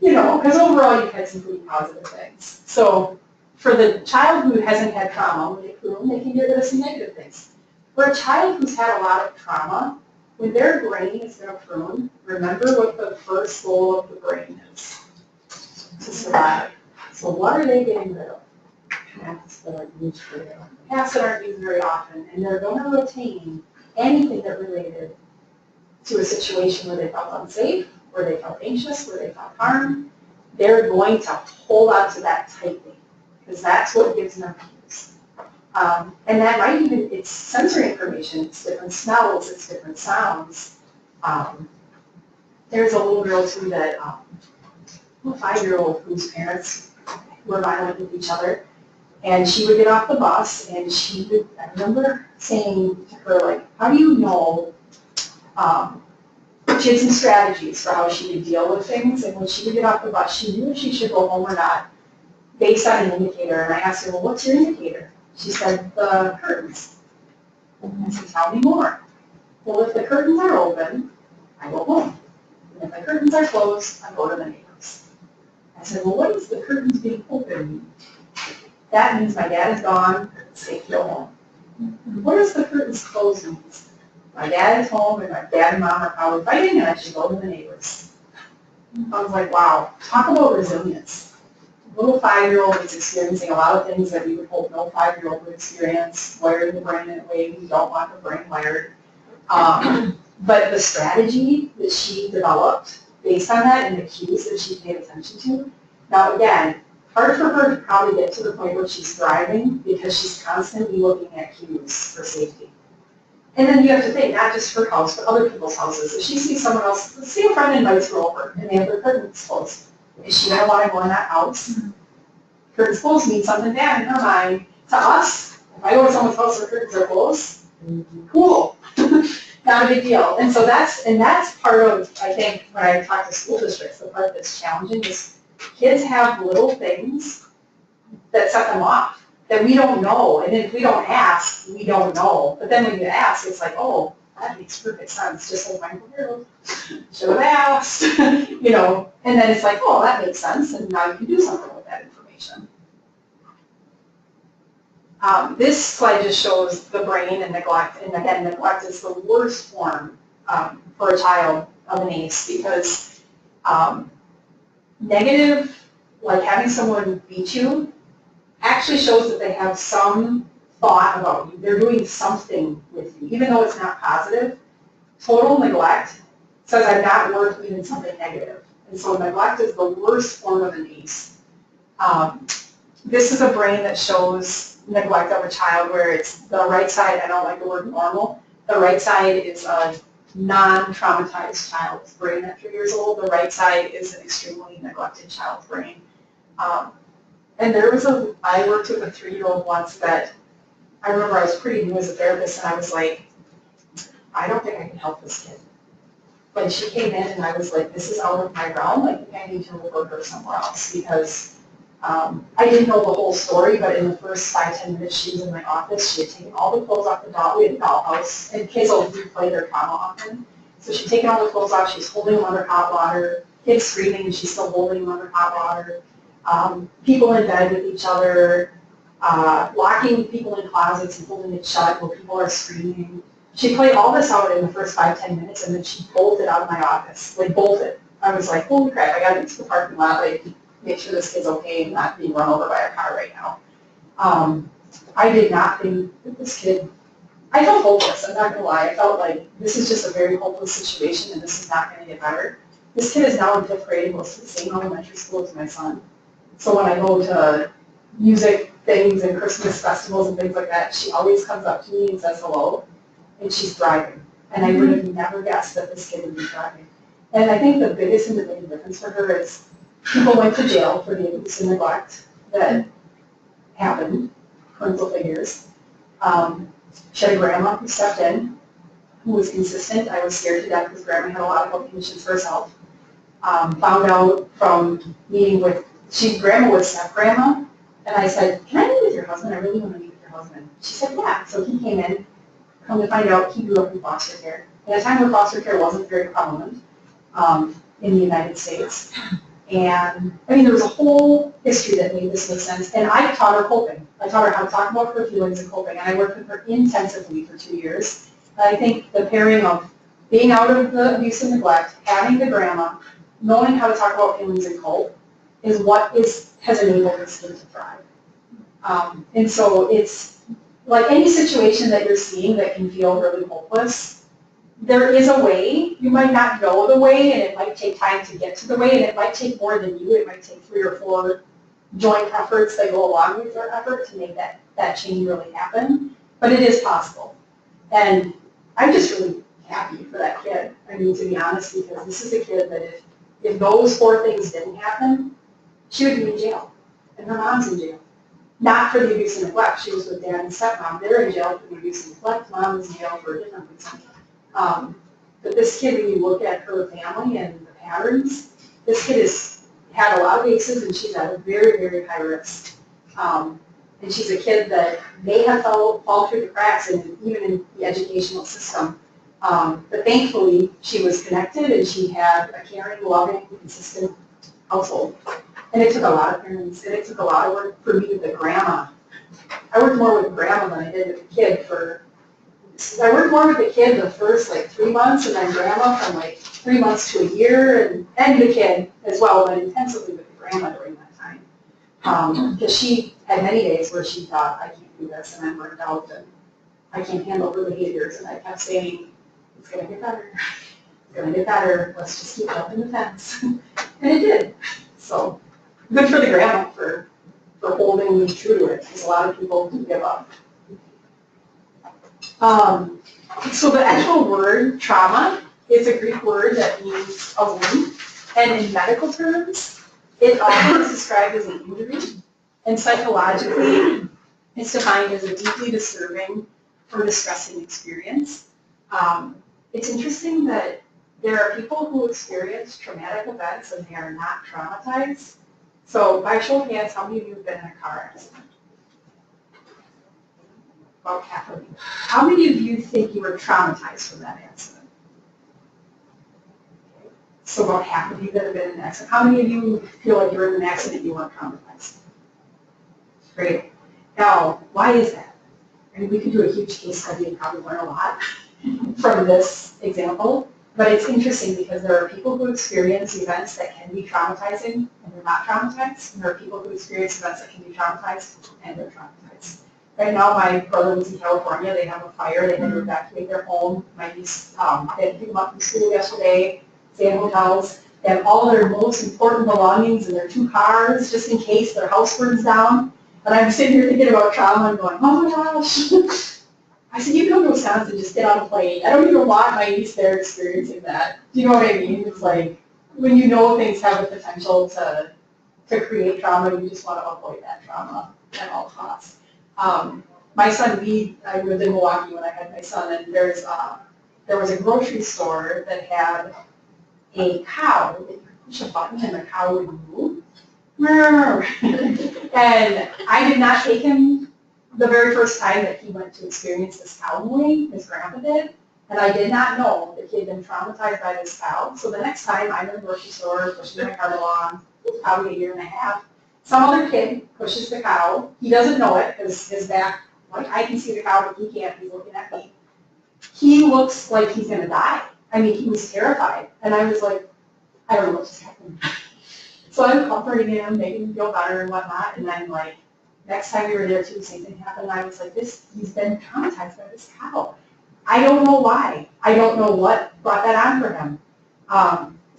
You know, because overall you've had some pretty positive things. So for the child who hasn't had trauma, when they prune, they can get rid of some negative things. For a child who's had a lot of trauma, when their brain is going to prune, remember what the first goal of the brain is, to survive. So what are they getting rid of? Paths that aren't used very often. Paths that aren't used very often, and they're going to retain anything that related to a situation where they felt unsafe, where they felt anxious, where they felt harmed. They're going to hold on to that tightly, because that's what gives them peace. And that might even, it's sensory information, it's different smells, it's different sounds. There's a little girl too that, a 5-year-old whose parents were violent with each other, and she would get off the bus and she would, I remember saying to her, like, how do you know, she had some strategies for how she would deal with things, and when she would get off the bus, she knew if she should go home or not based on an indicator, and I asked her, well, what's your indicator? She said, the curtains. And I said, tell me more. Well, if the curtains are open, I go home. And if the curtains are closed, I go to the neighbors. I said, well, what does the curtains being open mean? That means my dad is gone, it's safe to go home. What does the curtains closed mean? My dad is home and my dad and mom are probably fighting and I should go to the neighbors. I was like, wow, talk about resilience. A little 5-year-old is experiencing a lot of things that we would hope no 5-year-old would experience, wiring the brain in a way we don't want the brain wired. But the strategy that she developed based on that and the cues that she paid attention to, now again, hard for her to probably get to the point where she's thriving because she's constantly looking at cues for safety. And then you have to think, not just her house, but other people's houses. If she sees someone else, let's say a friend invites her over and they have their curtains closed. Is she going to want to go in that house? Curtains closed means something bad in her mind. To us, if I go to someone's house where curtains are closed, cool. Not a big deal. And so that's part of, I think, when I talk to school districts, the part that's challenging is kids have little things that set them off that we don't know. And if we don't ask, we don't know. But then when you ask, it's like, oh, that makes perfect sense. Just like Michael Harold should have asked, you know. And then it's like, oh, that makes sense. And now you can do something with that information. This slide just shows the brain and neglect. And again, neglect is the worst form for a child of an ACE because negative, like having someone beat you, actually shows that they have some thought about you. They're doing something with you, even though it's not positive. Total neglect says I'm not worth even something negative. And so neglect is the worst form of an ACE. This is a brain that shows neglect of a child where it's the right side, I don't like the word normal, the right side is a non-traumatized child's brain at 3 years old. The right side is an extremely neglected child's brain. And there was I worked with a 3-year-old once that I remember I was pretty new as a therapist and I was like, I don't think I can help this kid. When she came in and I was like, this is out of my realm, I think I need to refer her somewhere else because I didn't know the whole story, but in the first 5-10 minutes she was in my office, she had taken all the clothes off the doll. We had a dollhouse, and kids will replay their trauma often. So she'd taken all the clothes off, she's holding them under hot water, kids screaming, and she's still holding them under hot water. People in bed with each other, locking people in closets and holding it shut while people are screaming. She played all this out in the first 5-10 minutes, and then she bolted out of my office, like bolted. I was like, holy crap, I gotta get to the parking lot, like, make sure this kid's okay and not being run over by a car right now. I did not think that this kid, I felt hopeless, I'm not gonna lie. I felt like this is just a very hopeless situation and this is not gonna get better. This kid is now in 5th grade and goes to the same elementary school as my son. So when I go to music things and Christmas festivals and things like that, she always comes up to me and says hello, and she's thriving. And I would have never guessed that this kid would be thriving. And I think the biggest and the main difference for her is people went to jail for the abuse and neglect that happened, parental figures. She had a grandma who stepped in, who was consistent. I was scared to death because grandma had a lot of health conditions herself. Found out from meeting with, grandma was step-grandma, and I said, can I meet with your husband? I really want to meet with your husband. She said, yeah. So he came in, come to find out, he grew up in foster care. At a time where foster care wasn't very prominent in the United States. And, I mean, there was a whole history that made this make sense. And I taught her coping. I taught her how to talk about her feelings and coping. And I worked with her intensively for 2 years. And I think the pairing of being out of the abuse and neglect, having the grandma, knowing how to talk about feelings and cope is what has enabled this kid to thrive. And so it's like any situation that you're seeing that can feel really hopeless, there is a way. You might not know the way, and it might take time to get to the way, and it might take more than you. It might take 3 or 4 joint efforts that go along with your effort to make that change really happen. But it is possible. And I'm just really happy for that kid. I mean, to be honest, because this is a kid that if those 4 things didn't happen, she would be in jail. And her mom's in jail. Not for the abuse and neglect. She was with dad and stepmom. They're in jail for the abuse and neglect. Mom is in jail for a different reason. But this kid, when you look at her family and the patterns, this kid has had a lot of cases, and she's at a very, very high risk. And she's a kid that may have fallen through the cracks, and even in the educational system. But thankfully, she was connected, and she had a caring, loving, consistent household. And it took a lot of parents, and it took a lot of work for me with the grandma. I worked more with the grandma than I did with the kid I worked more with the kid the first 3 months, and then grandma from 3 months to a year, and the kid as well, but intensively with the grandma during that time. Because she had many days where she thought, I can't do this, and I'm burned out, and I can't handle her behaviors, and I kept saying, it's going to get better. It's going to get better. Let's just keep jumping the fence. And it did. So good for the grandma for holding me true to it, because a lot of people do give up. So the actual word trauma is a Greek word that means a wound, and in medical terms, it often is described as an injury, and psychologically, it's defined as a deeply disturbing or distressing experience. It's interesting that there are people who experience traumatic events and they are not traumatized. So by show of hands, how many of you have been in a car accident? About half of you. How many of you think you were traumatized from that accident? So about half of you that have been in an accident. How many of you feel like you're in an accident you weren't traumatized? Great. Now, why is that? I mean, we could do a huge case study and probably learn a lot from this example, but it's interesting because there are people who experience events that can be traumatizing and they're not traumatized, and there are people who experience events that can be traumatized and they're traumatized. Right now, my brother was in California. They have a fire. They had to evacuate their home. My niece, they had to pick them up from school yesterday, stay in hotels. They have all their most important belongings in their 2 cars, just in case their house burns down. And I'm sitting here thinking about trauma and going, oh my gosh. I said, you come to Wisconsin, just get on a plane. I don't even want my niece there experiencing that. Do you know what I mean? It's like, when you know things have the potential to create trauma, you just want to avoid that trauma at all costs. My son, I lived in Milwaukee when I had my son, and there was a grocery store that had a cow that you could push a button and the cow would move. And I did not take him the very first time that he went to experience this cow mooing, his grandpa did, and I did not know that he had been traumatized by this cow. So the next time I'm in the grocery store, pushing my cart along, probably a year and a half, some other kid pushes the cow. He doesn't know it because his back, I can see the cow, but he can't. He's looking at me. He looks like he's going to die. I mean, he was terrified. And I was like, I don't know what just happened. So I'm comforting him, making him feel better and whatnot. And then, next time we were there too, the same thing happened. And I was like, he's been traumatized by this cow. I don't know why. I don't know what brought that on for him.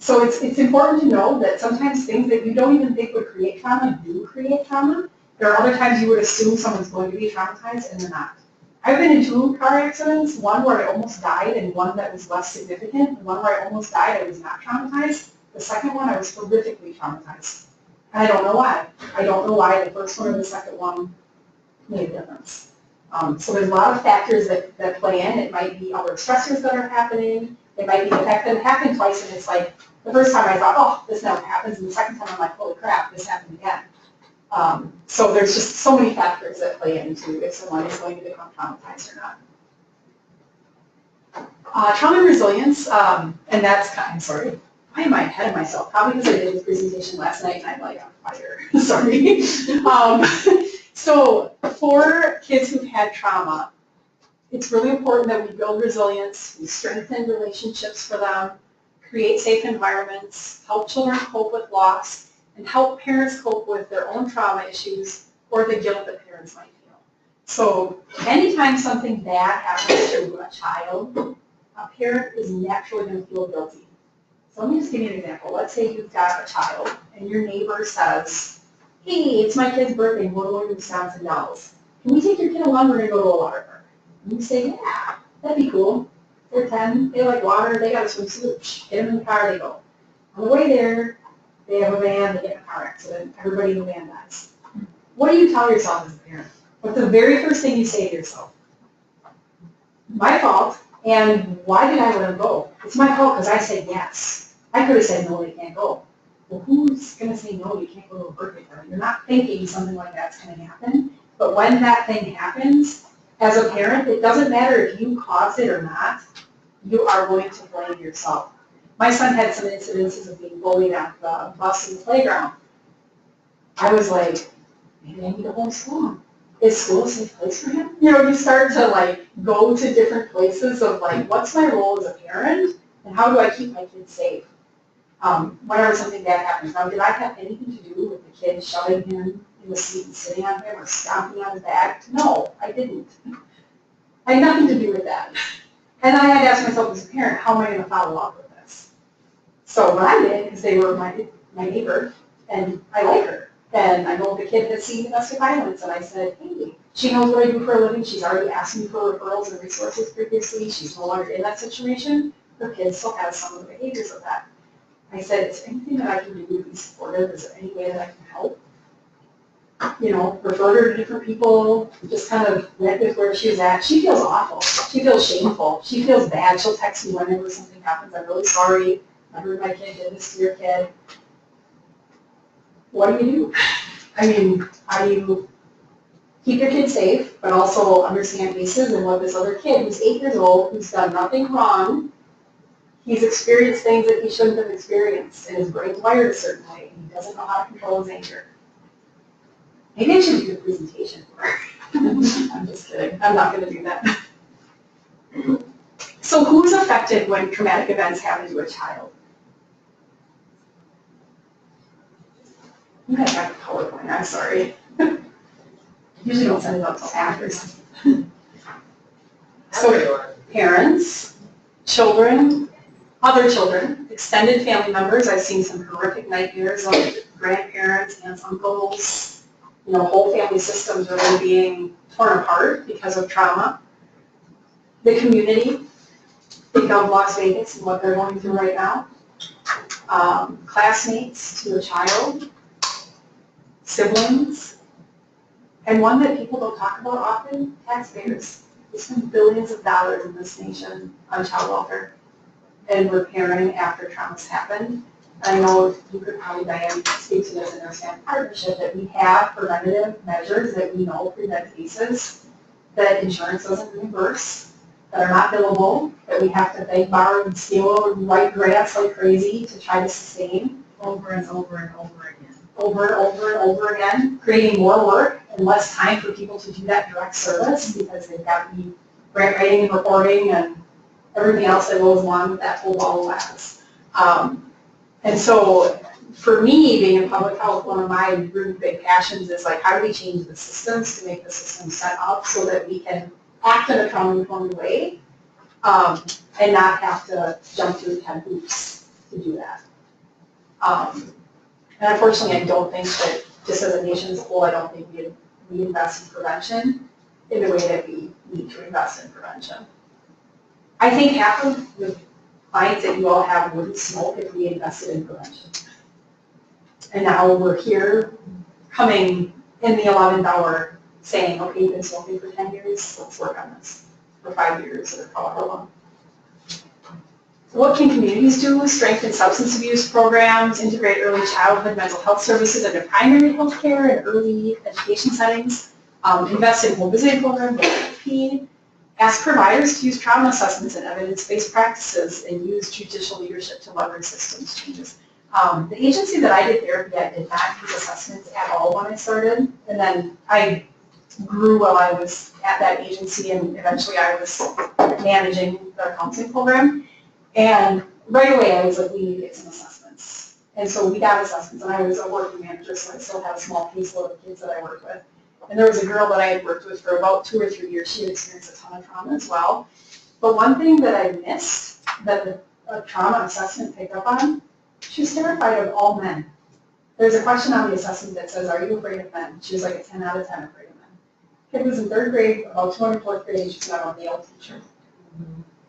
So it's important to know that sometimes things that you don't even think would create trauma do create trauma. There are other times you would assume someone's going to be traumatized and they're not. I've been in 2 car accidents, one where I almost died and one that was less significant. The one where I almost died, I was not traumatized. The second one, I was horrifically traumatized. And I don't know why. I don't know why the first one or the second one made a difference. So there's a lot of factors that play in. It might be other stressors that are happening. It might be the fact that it happened twice and it's like, the first time I thought, oh, this never happens, and the second time I'm like, holy crap, this happened again. So there's just so many factors that play into if someone is going to become traumatized or not. Trauma and resilience, and that's I'm sorry, why am I ahead of myself? Probably because I did this presentation last night and I'm like on fire, sorry. So for kids who've had trauma, it's really important that we build resilience, we strengthen relationships for them, create safe environments, help children cope with loss, and help parents cope with their own trauma issues or the guilt that parents might feel. So anytime something bad happens to a child, a parent is naturally going to feel guilty. So let me just give you an example. Let's say you've got a child and your neighbor says, hey, it's my kid's birthday, we're going to Wisconsin Dells. Can we take your kid along? We're going to go to a water park. And you say, yeah, that'd be cool. They're 10, they like water, they got a swimsuit. Get them in the car, they go. On the way there, they have a van, they get in a car accident, everybody in the van dies. What do you tell yourself as a parent? What's the very first thing you say to yourself? My fault, and why did I let them go? It's my fault because I said yes. I could have said no, they can't go. Well, who's going to say no, you can't go to a birthday party? You're not thinking something like that's going to happen, but when that thing happens, as a parent, it doesn't matter if you caused it or not, you are going to blame yourself. My son had some incidences of being bullied at the bus and the playground. I was like, maybe I need to homeschool him. Is school a safe place for him? You know, you start to like go to different places of like, what's my role as a parent and how do I keep my kids safe? Whenever something bad happens. Now, did I have anything to do with the kid shoving him in the seat and sitting on him or stomping on his back? No, I didn't. I had nothing to do with that. And I had to ask myself as a parent, how am I going to follow up with this? So what I did, because they were my neighbor, and I like her, and I know the kid has seen domestic violence, and I said, hey, she knows what I do for a living, she's already asked me for referrals and resources previously, she's no longer in that situation, her kid still has some of the behaviors of that. I said, is there anything that I can do to be supportive? Is there any way that I can help? You know, refer her to different people, just kind of met with where she was at. She feels awful. She feels shameful. She feels bad. She'll text me whenever something happens. I'm really sorry. I heard my kid did this to your kid. What do you do? I mean, how do you keep your kid safe, but also understand ACEs and what this other kid who's 8 years old, who's done nothing wrong, he's experienced things that he shouldn't have experienced, and his brain's wired a certain way, and he doesn't know how to control his anger. Maybe I should do a presentation for her. I'm just kidding. I'm not going to do that. So who's affected when traumatic events happen to a child? You guys have a PowerPoint. I'm sorry. Usually don't send it out until after. So parents, children, other children, extended family members. I've seen some horrific nightmares of grandparents, aunts, uncles, you know, whole family systems really being torn apart because of trauma. The community, think of Las Vegas and what they're going through right now. Classmates to a child, siblings, and one that people don't talk about often, taxpayers. We spend billions of dollars in this nation on child welfare and repairing after traumas happen. I know you could probably, Diane, speak to this in our SAM partnership, that we have preventative measures that we know prevent cases that insurance doesn't reimburse, that are not billable, that we have to beg, borrow, and steal, and write grants like crazy to try to sustain over and over and over again. Over and over and over again, creating more work and less time for people to do that direct service because they've got to be grant writing and reporting and everything else that goes along with that whole ball of wax. And so for me, being in public health, one of my really big passions is like, how do we change the systems to make the system set up so that we can act in a trauma-informed way and not have to jump through 10 hoops to do that. And unfortunately, I don't think that, just as a nation as a whole, I don't think we invest in prevention in the way that we need to invest in prevention. I think half of the clients that you all have wouldn't smoke if we invested in prevention. And now we're here, coming in the 11th hour, saying, okay, you've been smoking for 10 years, let's work on this, for 5 years, or however long. So what can communities do? Strengthen substance abuse programs, integrate early childhood mental health services into primary health care and early education settings, invest in home visiting programs like IEP, ask providers to use trauma assessments and evidence-based practices, and use judicial leadership to leverage systems changes. The agency that I did therapy at did not use assessments at all when I started, and then I grew while I was at that agency, and eventually I was managing the counseling program. And right away I was like, we need to get some assessments. And so we got assessments, and I was a working manager, so I still had a small caseload of kids that I worked with. And there was a girl that I had worked with for about 2 or 3 years. She had experienced a ton of trauma as well. But one thing that I missed that the trauma assessment picked up on, she was terrified of all men. There's a question on the assessment that says, are you afraid of men? She was like a 10 out of 10 afraid of men. Kid was in 3rd grade, about 2 in 4th grade, she's not a male teacher.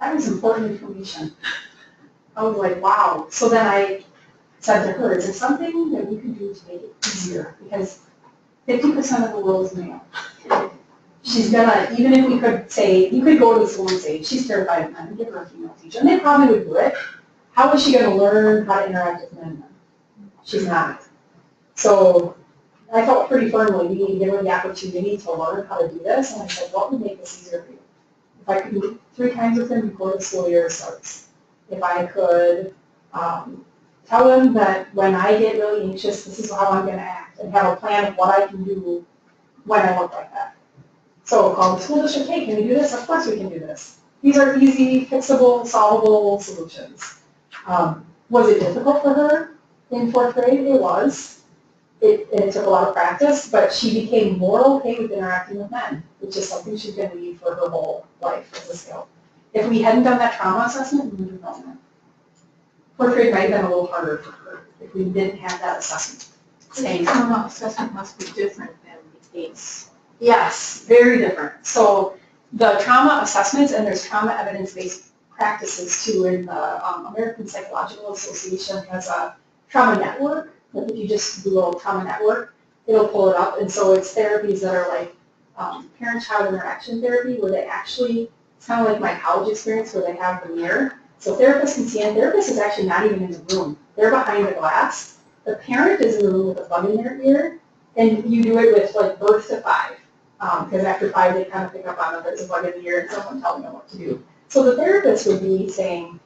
That was important information. I was like, wow. So then I said to her, is there something that we can do to make it easier? Because 50% of the world is male. She's gonna, even if we could say, you could go to the school and say, she's terrified of men, and give her a female teacher, and they probably would do it. How is she gonna learn how to interact with men? She's not. So I felt pretty firmly we need to give her the opportunity to learn how to do this, and I said, what would make this easier for you? If I could meet 3 times with them before the school year starts. If I could tell them that when I get really anxious, this is how I'm gonna act, and have a plan of what I can do when I look like that. So call the school district, hey, can we do this? Of course we can do this. These are easy, fixable, solvable solutions. Was it difficult for her in 4th grade? It was. It took a lot of practice, but she became more okay with interacting with men, which is something she's going to need for her whole life as a skill. If we hadn't done that trauma assessment, we would have done that. 4th grade might have been a little harder for her if we didn't have that assessment. The trauma assessment must be different than the ACE. Yes, very different. So the trauma assessments, and there's trauma evidence-based practices too, in the American Psychological Association has a trauma network. Like if you just Google trauma network, it'll pull it up. And so it's therapies that are like parent-child interaction therapy, where they actually, it's kind of like my college experience where they have the mirror. So therapists can see, and therapist is actually not even in the room. They're behind the glass. The parent is in the room with a plug in their ear, and you do it with like birth to 5. Because after 5, they kind of pick up on it. There's a bug in the ear and someone telling them what to do. So the therapist would be saying,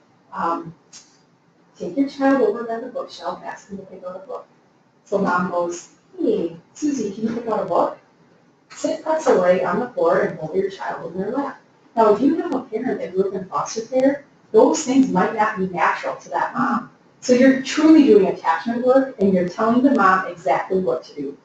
take your child over by the bookshelf, ask them to pick out a book. So mom goes, hey, Susie, can you pick out a book? Sit pretzel right on the floor and hold your child in their lap. Now, if you have a parent that grew up in foster care, those things might not be natural to that mom. So you're truly doing attachment work, and you're telling the mom exactly what to do.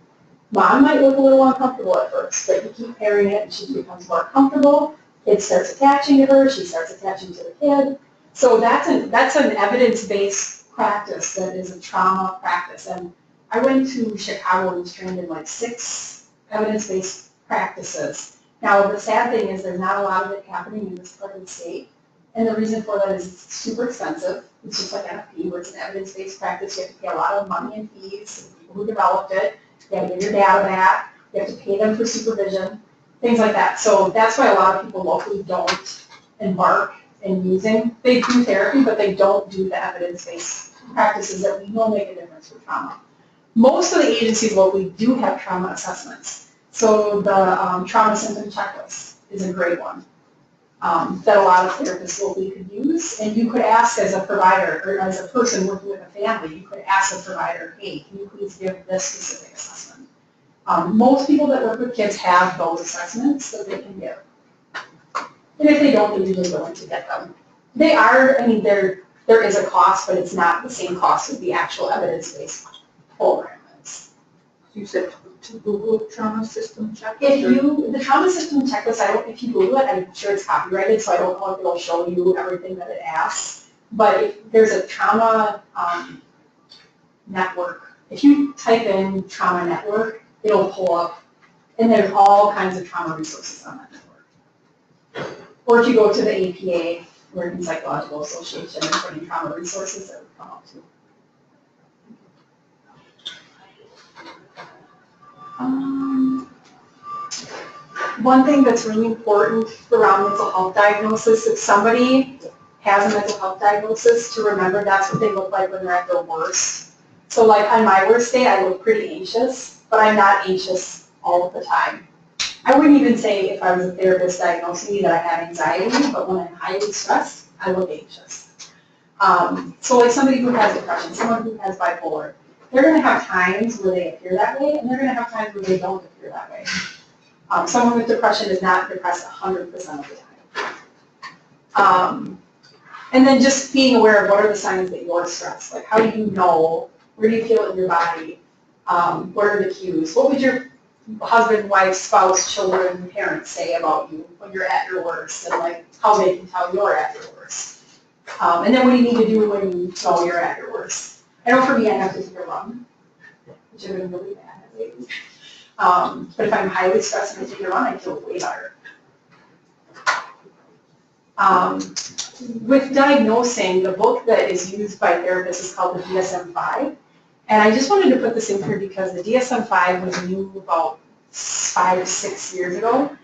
Mom might look a little uncomfortable at first, but you keep pairing it and she becomes more comfortable. Kid starts attaching to her, she starts attaching to the kid. So that's an evidence-based practice that is a trauma practice. And I went to Chicago and was trained in like 6 evidence-based practices. Now the sad thing is there's not a lot of it happening in this part of the state. And the reason for that is it's super expensive. It's just like NFP, where it's an evidence-based practice. You have to pay a lot of money in fees to the people who developed it. You have to get your data back. You have to pay them for supervision, things like that. So that's why a lot of people locally don't embark in using. They do therapy, but they don't do the evidence-based practices that we know make a difference for trauma. Most of the agencies locally do have trauma assessments. So the trauma symptom checklist is a great one that a lot of therapists locally could use. And you could ask as a provider, or as a person working with a family, you could ask the provider, hey, can you please give this specific assessment? Most people that work with kids have those assessments that they can give. And if they don't, they're usually willing to get them. They are, I mean, there is a cost, but it's not the same cost as the actual evidence-based program is. You said to Google trauma system checklist? The trauma system checklist, if you Google it, I'm sure it's copyrighted, so I don't know if it'll show you everything that it asks. But if there's a trauma network. If you type in trauma network, it'll pull up, and there's all kinds of trauma resources on that network. Or if you go to the APA, American Psychological Association, and put in trauma resources, that would come up too. One thing that's really important around mental health diagnosis, if somebody has a mental health diagnosis, to remember that's what they look like when they're at their worst. So like on my worst day, I look pretty anxious, but I'm not anxious all of the time. I wouldn't even say if I was a therapist diagnosing me that I have anxiety, but when I'm highly stressed, I look anxious. So like somebody who has depression, someone who has bipolar, they're going to have times where they appear that way, and they're going to have times where they don't appear that way. Someone with depression is not depressed 100% of the time. And then just being aware of what are the signs that you're stressed. Like, how do you know? Where do you feel it in your body? What are the cues? What would your husband, wife, spouse, children, parents say about you when you're at your worst, and like how they can tell you're at your worst? And then what do you need to do when you know you're at your worst? I know for me, I have to take a run, which I've been really bad at lately. But if I'm highly stressed and I take a run, I feel way better. With diagnosing, the book that is used by therapists is called the DSM-5. And I just wanted to put this in here because the DSM-5 was new about 5-6 years ago.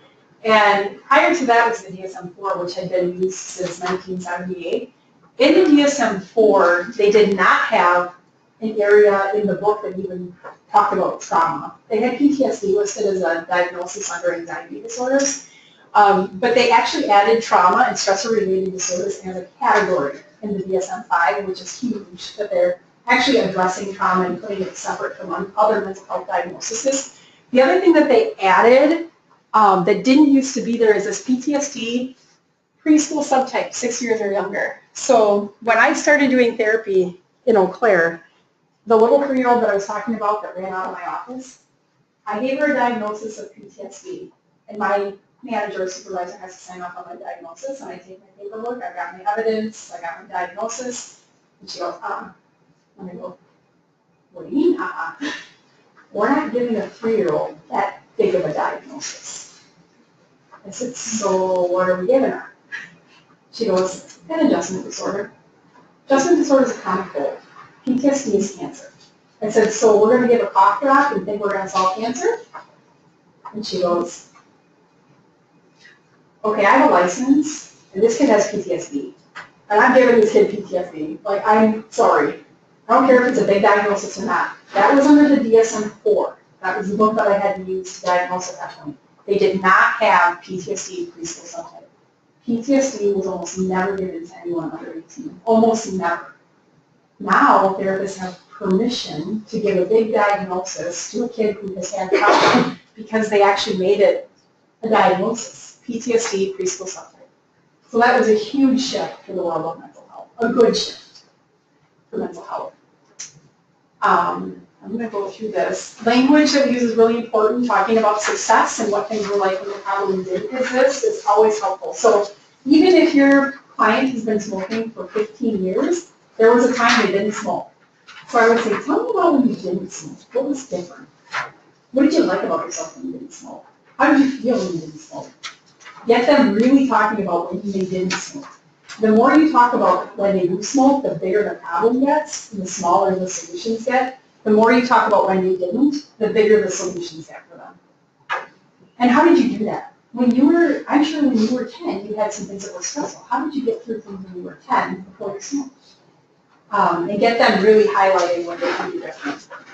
And prior to that was the DSM-4, which had been used since 1978. In the DSM-4, they did not have an area in the book that even talked about trauma. They had PTSD listed as a diagnosis under anxiety disorders. But they actually added trauma and stressor-related disorders as a category in the DSM-5, which is huge, that they're actually addressing trauma and putting it separate from other mental health diagnoses. The other thing that they added that didn't used to be there is this PTSD preschool subtype, 6 years or younger. So when I started doing therapy in Eau Claire, the little 3-year-old that I was talking about that ran out of my office, I gave her a diagnosis of PTSD, and my manager or supervisor has to sign off on my diagnosis, and I take my paperwork, I've got my evidence, I got my diagnosis, and she goes, and I go, what do you mean, We're not giving a 3-year-old that big of a diagnosis. I said, so what are we giving her? She goes, an adjustment disorder. Adjustment disorder is a common cold. PTSD is cancer. I said, so we're going to give a cough drop and think we're going to solve cancer? And she goes, okay, I have a license, and this kid has PTSD. And I'm giving this kid PTSD. Like, I'm sorry. I don't care if it's a big diagnosis or not. That was under the DSM-4. That was the book that I had to use to diagnose at that point. They did not have PTSD preschool subtype. PTSD was almost never given to anyone under 18. Almost never. Now, therapists have permission to give a big diagnosis to a kid who has had trauma because they actually made it a diagnosis. PTSD preschool subtype. So that was a huge shift for the world of mental health. A good shift for mental health. I'm going to go through this. Language that we use is really important. Talking about success and what things were like when the problem didn't exist is always helpful. So even if your client has been smoking for 15 years, there was a time they didn't smoke. So I would say, tell me about when you didn't smoke. What was different? What did you like about yourself when you didn't smoke? How did you feel when you didn't smoke? Get them really talking about when they didn't smoke. The more you talk about when they do smoke, the bigger the problem gets, and the smaller the solutions get. The more you talk about when they didn't, the bigger the solutions get for them. And how did you do that? When you were, I'm sure when you were 10, you had some things that were stressful. How did you get through things when you were 10 before you smoked? And get them really highlighting what they can do different.